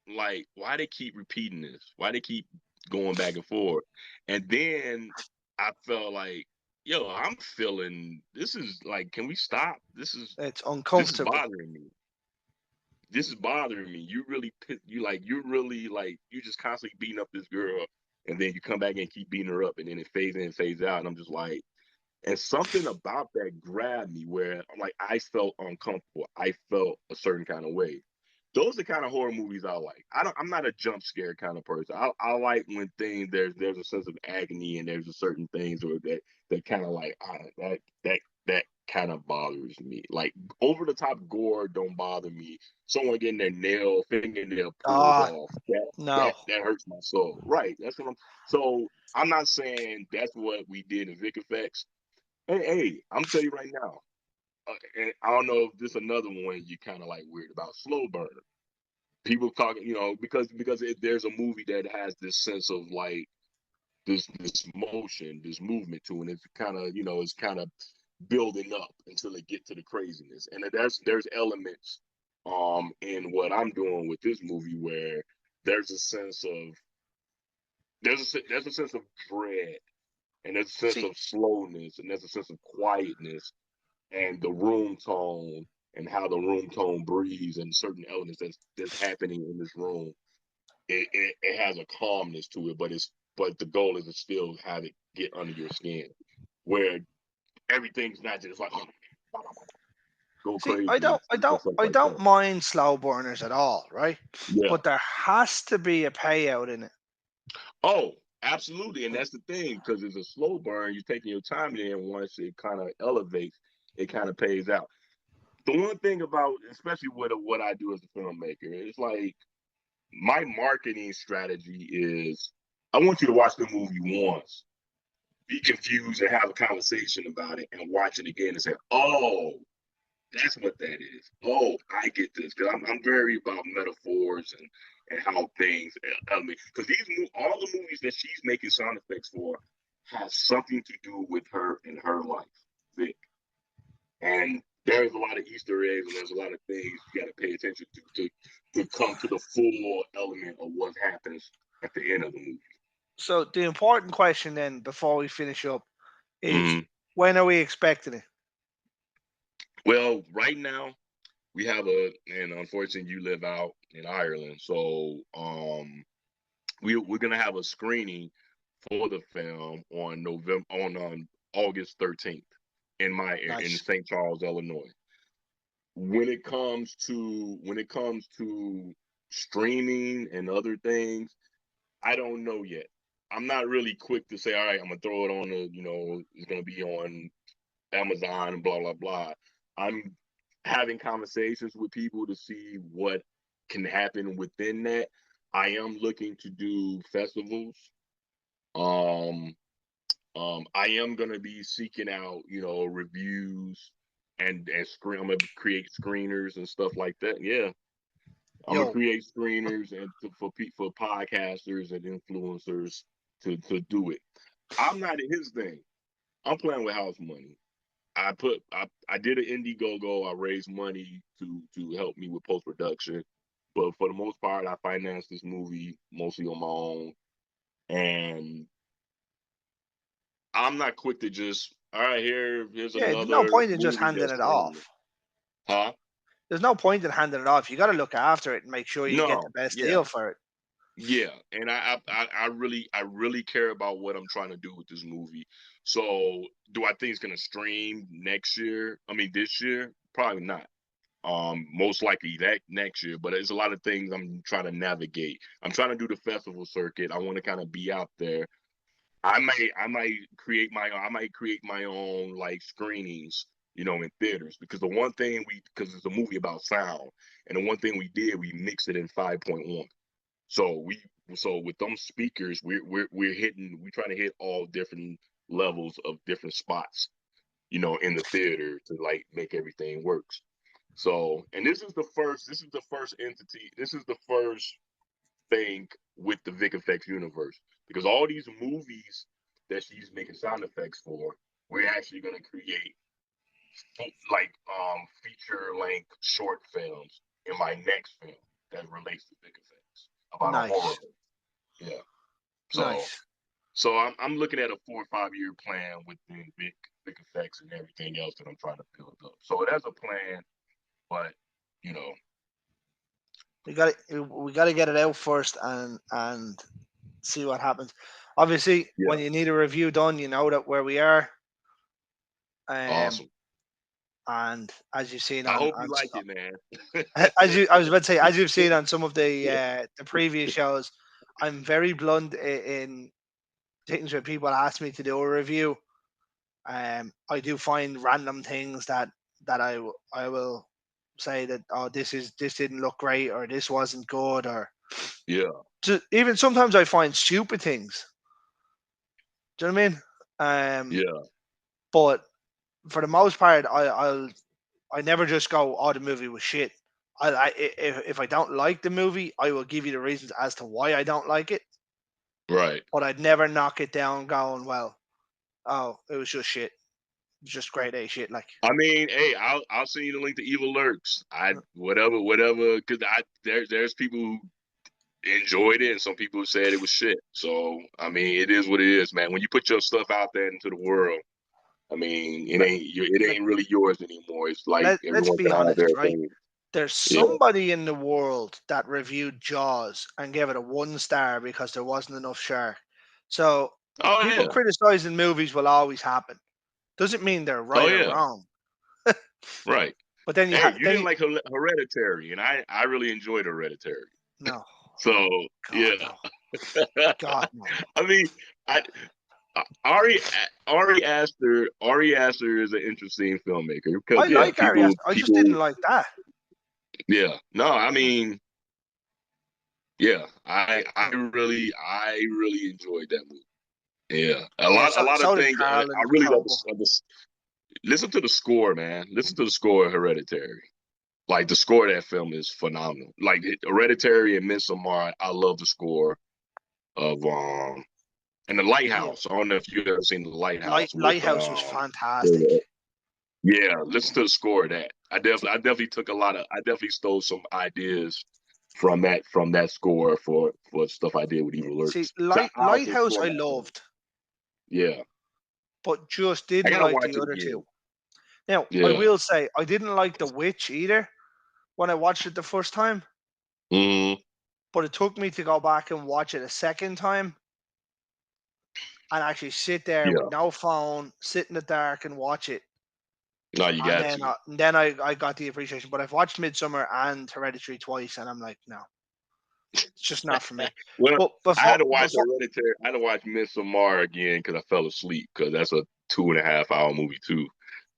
like why they keep repeating this, why they keep going back and forth, and then I felt like, yo, I'm feeling this is like, can we stop? It's This is uncomfortable. bothering me. This is bothering me. You just constantly beating up this girl, and then you come back and keep beating her up, and then it fades in and fades out, and I'm just like, and something about that grabbed me where I'm like, I felt uncomfortable. I felt a certain kind of way. Those are the kind of horror movies I like. I'm not a jump scare kind of person. I like when there's a sense of agony, and there's a certain things or that kind of like that kind of bothers me. Like over the top gore don't bother me. Someone getting their fingernail pulled Ah, off, that no. that hurts my soul. Right. That's what I'm. So I'm not saying that's what we did in Vic Effects. Hey, I'm tell you right now. And I don't know if this is another one you kind of like weird about, slow burn. People talking, because there's a movie that has this sense of like this motion, this movement to it. And it's kind of building up until it get to the craziness. And there's elements in what I'm doing with this movie where there's a sense of there's a sense of dread, and there's a sense See, of slowness, and there's a sense of quietness, and the room tone, and how the room tone breathes, and certain elements that's happening in this room. It has a calmness to it, but the goal is to still have it get under your skin, where everything's not just like go see, crazy and stuff I like don't that. mind slow burners at all, right? Yeah. But there has to be a payout in it. Oh, absolutely, and that's the thing because it's a slow burn. You're taking your time, and then once it kind of elevates, it kind of pays out. The one thing about, especially with what I do as a filmmaker, it's like my marketing strategy is I want you to watch the movie once, be confused, and have a conversation about it, and watch it again and say, "Oh, that's what that is. Oh, I get this." Because I'm very about metaphors and how things element. Because all the movies that she's making sound effects for has something to do with her and her life, Vic. And there's a lot of Easter eggs and there's a lot of things you got to pay attention to come to the full element of what happens at the end of the movie. So the important question then, before we finish up, is Mm-hmm. when are we expecting it? Well, right now we have and unfortunately you live out in Ireland, so we're gonna have a screening for the film on August 13th in my in Nice. St. Charles, Illinois. When it comes to streaming and other things, I don't know yet. I'm not really quick to say, all right, I'm gonna throw it on it's gonna be on Amazon and blah blah blah. I'm having conversations with people to see what can happen within that. I am looking to do festivals. Um, I am gonna be seeking out, reviews and screen. I'm gonna create screeners and stuff like that. Yeah, I'm gonna Yo, create screeners and for podcasters and influencers to do it. I'm not his thing. I'm playing with house money. I did an Indiegogo. I raised money to help me with post production, but for the most part, I financed this movie mostly on my own. And I'm not quick to just, all right, here's yeah, there's no another point in just movie handing that's it streaming. off. Huh? There's no point in handing it off. You got to look after it and make sure you get the No, best yeah, deal for it. yeah. And I really care about what I'm trying to do with this movie. So do I think it's gonna stream next year? I mean this year? Probably not. Most likely that next year, but there's a lot of things I'm trying to navigate. I'm trying to do the festival circuit. I want to kind of be out there. I might create my own like screenings, in theaters, because because it's a movie about sound, and the one thing we did, we mixed it in 5.1. So with them speakers, we trying to hit all different levels of different spots, in the theater to like make everything works. So, and this is the first entity, this is the first thing with the Vic Effects universe, because all these movies that she's making sound effects for, we're actually going to create like feature length short films in my next film that relates to Vic Effects about a horror. Nice, Yeah. So nice. so I'm looking at a 4 or 5 year plan within Vic Effects and everything else that I'm trying to build up. So that's a plan, but you know, We got to get it out first and see what happens. Obviously, when yeah, you need a review done, you know that where we are. Um, awesome. and as you've seen I on hope you like it, man. I was about to say, as you've seen on some of the previous shows, I'm very blunt in things where people ask me to do a review. I do find random things that I will say that, oh, this didn't look great, or this wasn't good, or Yeah, even sometimes I find stupid things. Do you know what I mean? yeah, But for the most part, I never just go, oh, the movie was shit. If I don't like the movie, I will give you the reasons as to why I don't like it. right. But I'd never knock it down going, well, oh, it was just shit. It was just grade A shit. Like, I mean, hey, I'll send you the link to Evil Lurks. I whatever, because there's people who enjoyed it and some people said it was shit. So I mean, it is what it is, man. When you put your stuff out there into the world, I mean, like, it like ain't really yours anymore. It's like let's everyone be can have their honest, right? opinion. There's Yeah. somebody in the world that reviewed Jaws and gave it a 1 star because there wasn't enough shark. So Oh people yeah. criticizing movies will always happen. Doesn't mean they're Oh right or yeah. wrong. Right. But then you Hey, have you didn't like Hereditary, and I really enjoyed Hereditary. no, So God yeah. no. God no. I mean, I Ari Aster is an interesting filmmaker because I like Ari Aster. I just didn't people like that. yeah. No, I mean, yeah, I really enjoyed that movie. Yeah, Yeah, a so lot of so did things. Carl I and really Coco. listen to the score, man. Listen to the score of Hereditary. Like the score of that film is phenomenal. Like Hereditary and Midsommar, I love the score of and the Yeah, Lighthouse. I don't know if you've ever seen the Lighthouse with Lighthouse was fantastic. yeah. Listen to the score of that. I definitely took a lot of I definitely stole some ideas from that score for stuff I did with Yeah. Evil See, Lurks. So I also Lighthouse score I that film. loved, Yeah, but just I didn't gotta like watch the it other two. again. Now, I Yeah. will say I didn't like The Witch either when I watched it the first time, Mm, but it took me to go back and watch it a second time and actually sit there with yeah. no phone, sit in the dark and watch it. No, you And got then, to. I got the appreciation. But I've watched Midsummer and Hereditary twice, and I'm like, no, it's just not for me. Well, But I had to watch before, Hereditary. I had to watch Midsommar again because I fell asleep because that's a 2.5 hour movie too.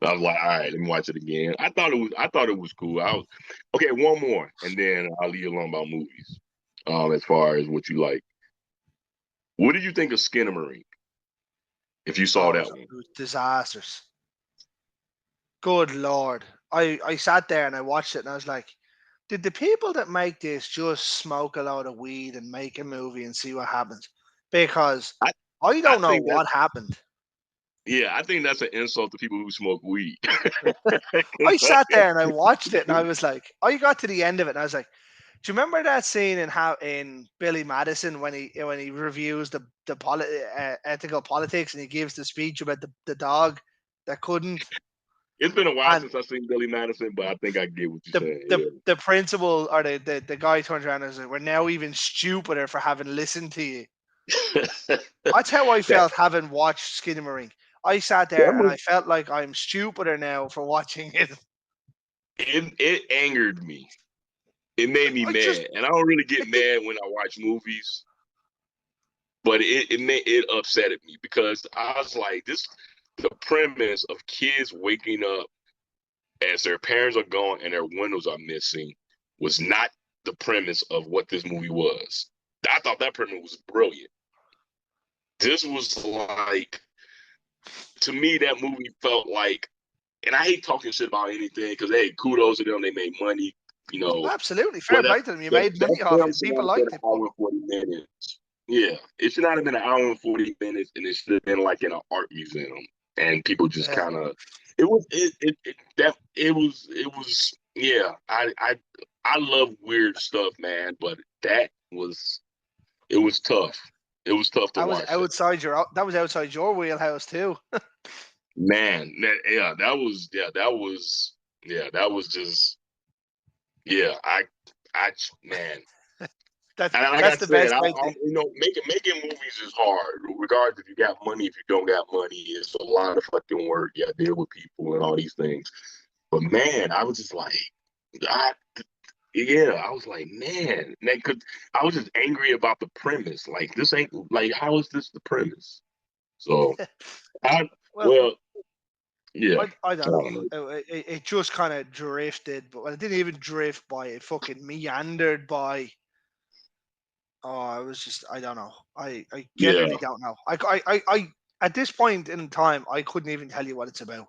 I was like, all right, let me watch it again. I thought it was cool. I was okay. One more, and then I'll leave you alone about movies. As far as what you like, what did you think of Skinamarink? If you saw that one, it was disasters. Good lord. I sat there and I watched it and I was like, did the people that make this just smoke a load of weed and make a movie and see what happens? Because I I I don't know think that what happened. yeah, I think that's an insult to people who smoke weed. I sat there and I watched it and I was like, I got to the end of it and I was like, do you remember that scene in how in Billy Madison when he reviews ethical politics and he gives the speech about the dog that couldn't It's been a while and since I've seen Billy Madison, but I think I get what you're the saying. the Yeah. the principal or the guy turns around and says, "We're now even stupider for having listened to you." That's how I that felt having watched Skinamarink. I sat that there and I movie felt like I'm stupider now for watching it. it angered me. It made me I just mad, and I don't really get it did mad when I watch movies, but it upset me because I was like, this the premise of kids waking up as their parents are gone and their windows are missing was not the premise of what this movie was. I thought that premise was brilliant. This was like to me that movie felt like, and I hate talking shit about anything because hey, kudos to them, they made money, you know. absolutely fair But play to them. You that made money off film it. should People not have been liked an it. hour and 40 minutes. Yeah, it should not have been an hour and 40 minutes, and it should have been like in an art museum, and people just Yeah. kind of. It was it that it was yeah. I love weird stuff, man, but it was tough. It was tough to watch that. That was outside your wheelhouse too. Man, that was just yeah. Man, and like I That's the said, best way I to. you know making movies is hard. Regardless if you got money, if you don't got money, it's a lot of fucking work. You got to deal with people and all these things. But man, I was just like, I yeah, I was like, man, cause I was just angry about the premise. Like this ain't like how is this the premise? So I Well, well yeah, I I don't know. don't know. It just kind of drifted, but well, it didn't even drift by. It fucking meandered by. Oh, I was just. I don't know. I Yeah. genuinely don't know. At this point in time, I couldn't even tell you what it's about.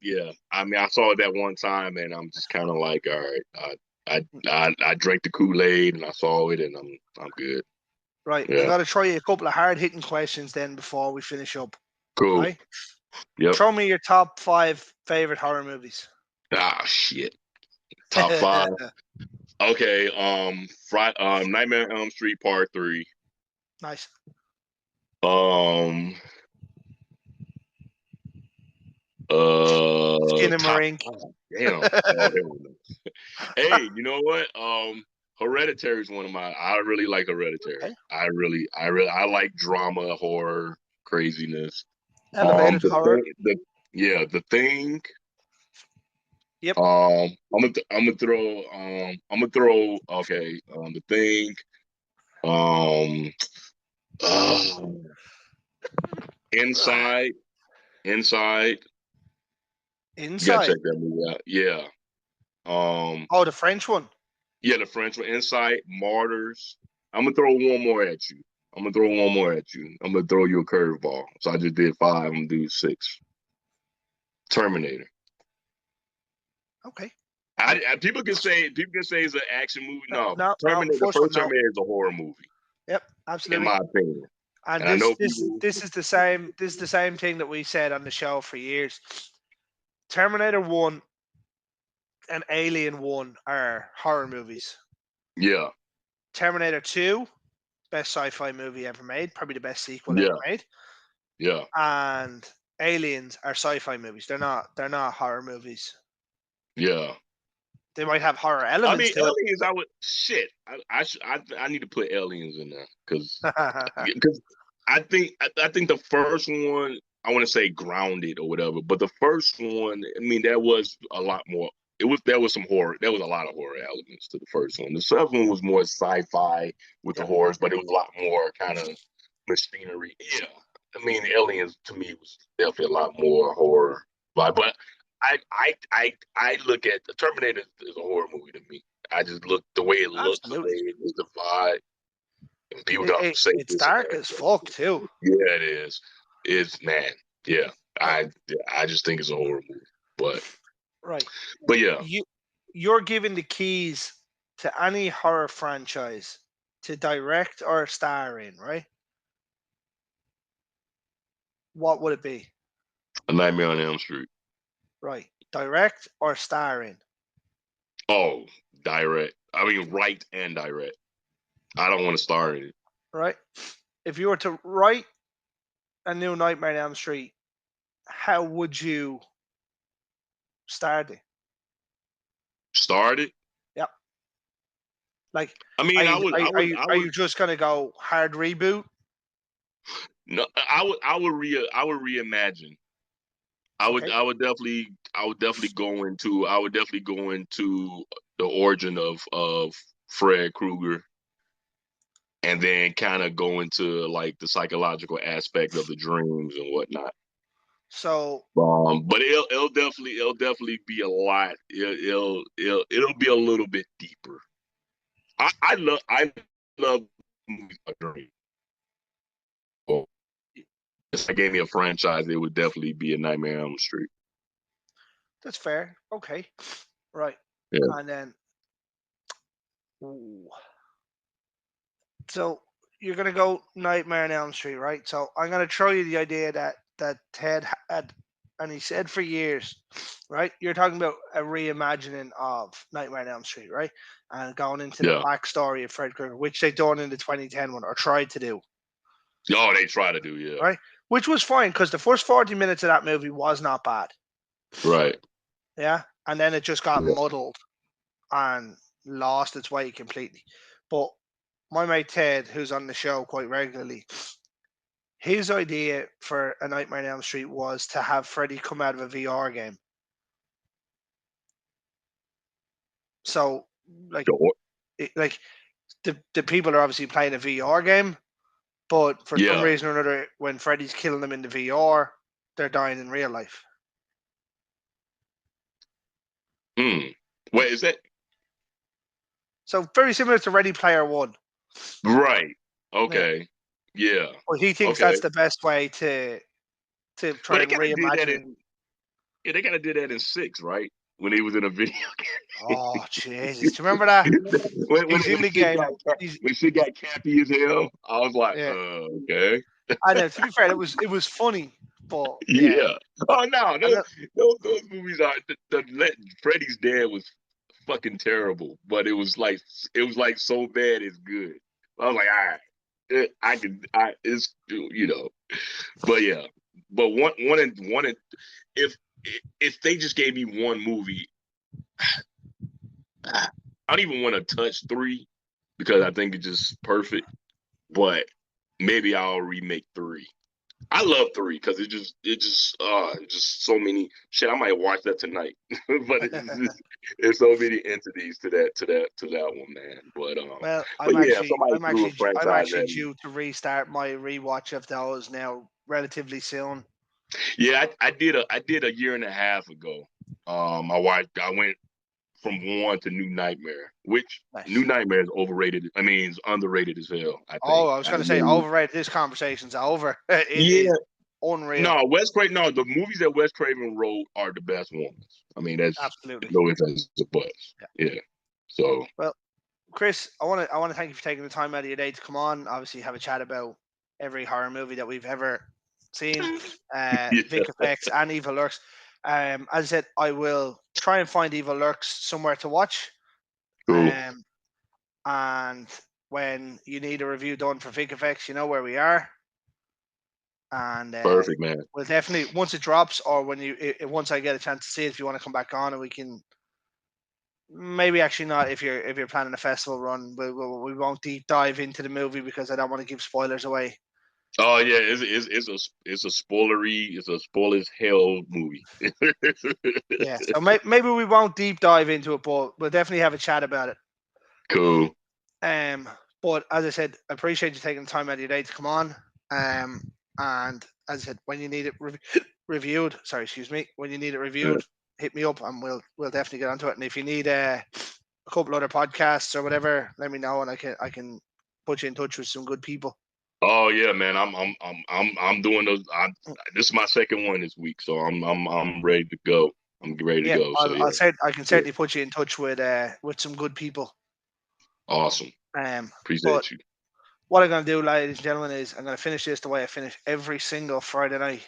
Yeah. I mean, I saw it that one time, and I'm just kind of like, all right, I drank the Kool Aid, and I saw it, and I'm good. Right. I Yeah. got to try you a couple of hard hitting questions then before we finish up. Cool. Right. Yep. Throw me your top five favorite horror movies. Ah, shit. Top five. Okay. Nightmare on Elm Street Part Three. Nice. Um. Top Skinamarink. five. Damn. Oh hell no. Hey, you know what? Hereditary is one of my. I really like Hereditary. Okay. I like drama, horror, craziness. Elevated The horror. thing, the thing. Yep. I'm gonna throw. I'm gonna throw. Okay. The thing. Um, uh, inside, inside. You gotta Inside. check that movie out. Yeah. Um, Oh, the French one. yeah, the French one. Inside, Martyrs. I'm gonna throw one more at you. I'm gonna throw one more at you. I'm gonna throw you a curveball. So I just did 5. I'm gonna do 6. Terminator. Okay. People can say it's an action movie. No, No, no, Terminator. The first one, first no. Terminator is a horror movie, Yep, in absolutely. my opinion. And And I know people. this is the same. This is the same thing that we said on the show for years. Terminator One and Alien One are horror movies. Yeah, Terminator Two, best sci-fi movie ever made, probably the best sequel ever yeah, made. yeah. And Aliens are sci-fi movies. They're not horror movies. Yeah. They might have horror I elements mean, to aliens. I would shit. I need to put aliens in there because it. because I think the first one I want to say grounded or whatever, but the first one, I mean, there was a lot more. There was some horror. There was a lot of horror elements to the first one. The second one was more sci-fi with the Yep, horrors, but it was a lot more kind of machinery. Yeah, I mean, aliens to me was definitely a lot more horror vibe, but I look at the Terminator as a horror movie to me. I just look the way it looks, the way absolutely. it is, the vibe, and people don't say It's this and dark that. as fuck too. Yeah, it is. It's man. Yeah, Right, I just think it's a horror movie, but right. yeah, You you're given the keys to any horror franchise to direct or star in, right? What would it be? A Nightmare on Elm Street. Right. Direct or star in, Oh, direct. I mean, right and direct. I don't want to star in it. right? If you were to write a new Nightmare on Elm Street, how would you start it? Start it. Yep. Like, I are mean, you are, are you I are would. you just gonna go hard reboot? No, I would reimagine. Okay. I would definitely go into the origin of Fred Krueger, and then kind of go into like the psychological aspect of the dreams and whatnot. So But it'll definitely be a lot. It'll be a little bit deeper. I love movies like Dream. Oh, if I gave me a franchise, it would definitely be a Nightmare on Elm Street. that's fair. Okay. Right. Yeah, And then ooh, so you're gonna go Nightmare on Elm Street, right? So I'm gonna throw you the idea that Ted had, and he said for years, right? You're talking about a reimagining of Nightmare on Elm Street, right? And going into the yeah. backstory of Fred Krueger, which they done in the 2010 one or tried to do, Oh, they try to do, yeah. right? Which was fine because the first 40 minutes of that movie was not bad, Right. yeah. And then it just got Yeah. muddled and lost its way completely. But my mate Ted, who's on the show quite regularly, his idea for A Nightmare on Elm Street was to have Freddy come out of a VR game. So, like, like the people are obviously playing a VR game, but for some Yeah. reason or another, when Freddy's killing them in the VR, they're dying in real life. Hmm. Wait, is that So very similar to Ready Player One. right? Yeah, Okay. Yeah. but he thinks Okay. that's the best way to Well, try they and kind of did that reimagine it. in they kind of did that in 6, right? When he was in a video game. Oh Jesus! Do you remember that? He's in When the shit game. got He's when shit got campy as hell, I was like, yeah. okay. I know. To be fair, it was funny, but yeah. Yeah. Oh no, And then, those movies are Freddy's Dad was fucking terrible, but it was like so bad it's good. I was like, all right, I can, it's but yeah, but if if they just gave me one movie, I don't even want to touch 3 because I think it's just perfect. But maybe I'll remake 3. I love three because it just so many shit. I might watch that tonight, but it's so many entities to that one, man. Well, But yeah, if somebody threw a I'm franchise actually at me. due to restart my rewatch of those now relatively soon. Yeah, I did a year and a half ago. I went from one to New Nightmare, which New Nice. Nightmare is overrated. I mean, it's underrated as hell. I Oh, think. I was I going to say really, overrated. This conversation's over. It yeah, is unreal. no, Wes Craven. No, the movies that Wes Craven wrote are the best ones. I mean, that's Absolutely. no ifs ands or buts. Yeah. Yeah. So Well, Chris, I want to thank you for taking the time out of your day to come on. Obviously, have a chat about every horror movie that we've ever seen, yeah, Vic Effects and Evil Lurks. As I said, I will try and find Evil Lurks somewhere to watch. cool, Um, and when you need a review done for Vic Effects, you know where we are. And perfect, man. we'll definitely once it drops, or when once I get a chance to see it, if you want to come back on, and we can maybe actually not if you're planning a festival run. We won't deep dive into the movie because I don't want to give spoilers away. Oh yeah, it's a spoilery, it's a spoil as hell movie. Yeah, so maybe we won't deep dive into it, but we'll definitely have a chat about it. Cool. Um, but as I said, I appreciate you taking the time out of your day to come on. And as I said, when you need it reviewed, sorry, excuse me, when you need it Yeah. reviewed, hit me up and we'll definitely get onto it. And if you need a couple other podcasts or whatever, let me know and I can put you in touch with some good people. Oh yeah, man. I'm doing those. This is my second one this week, so I'm ready to go. I'm ready to Yeah, go. So I'll yeah, say I can yeah. certainly put you in touch with some good people. Awesome. Um, but Appreciate you. what I'm going to do, ladies and gentlemen, is I'm going to finish this the way I finish every single Friday night.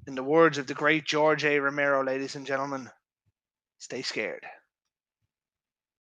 In the words of the great George A. Romero, ladies and gentlemen, stay scared.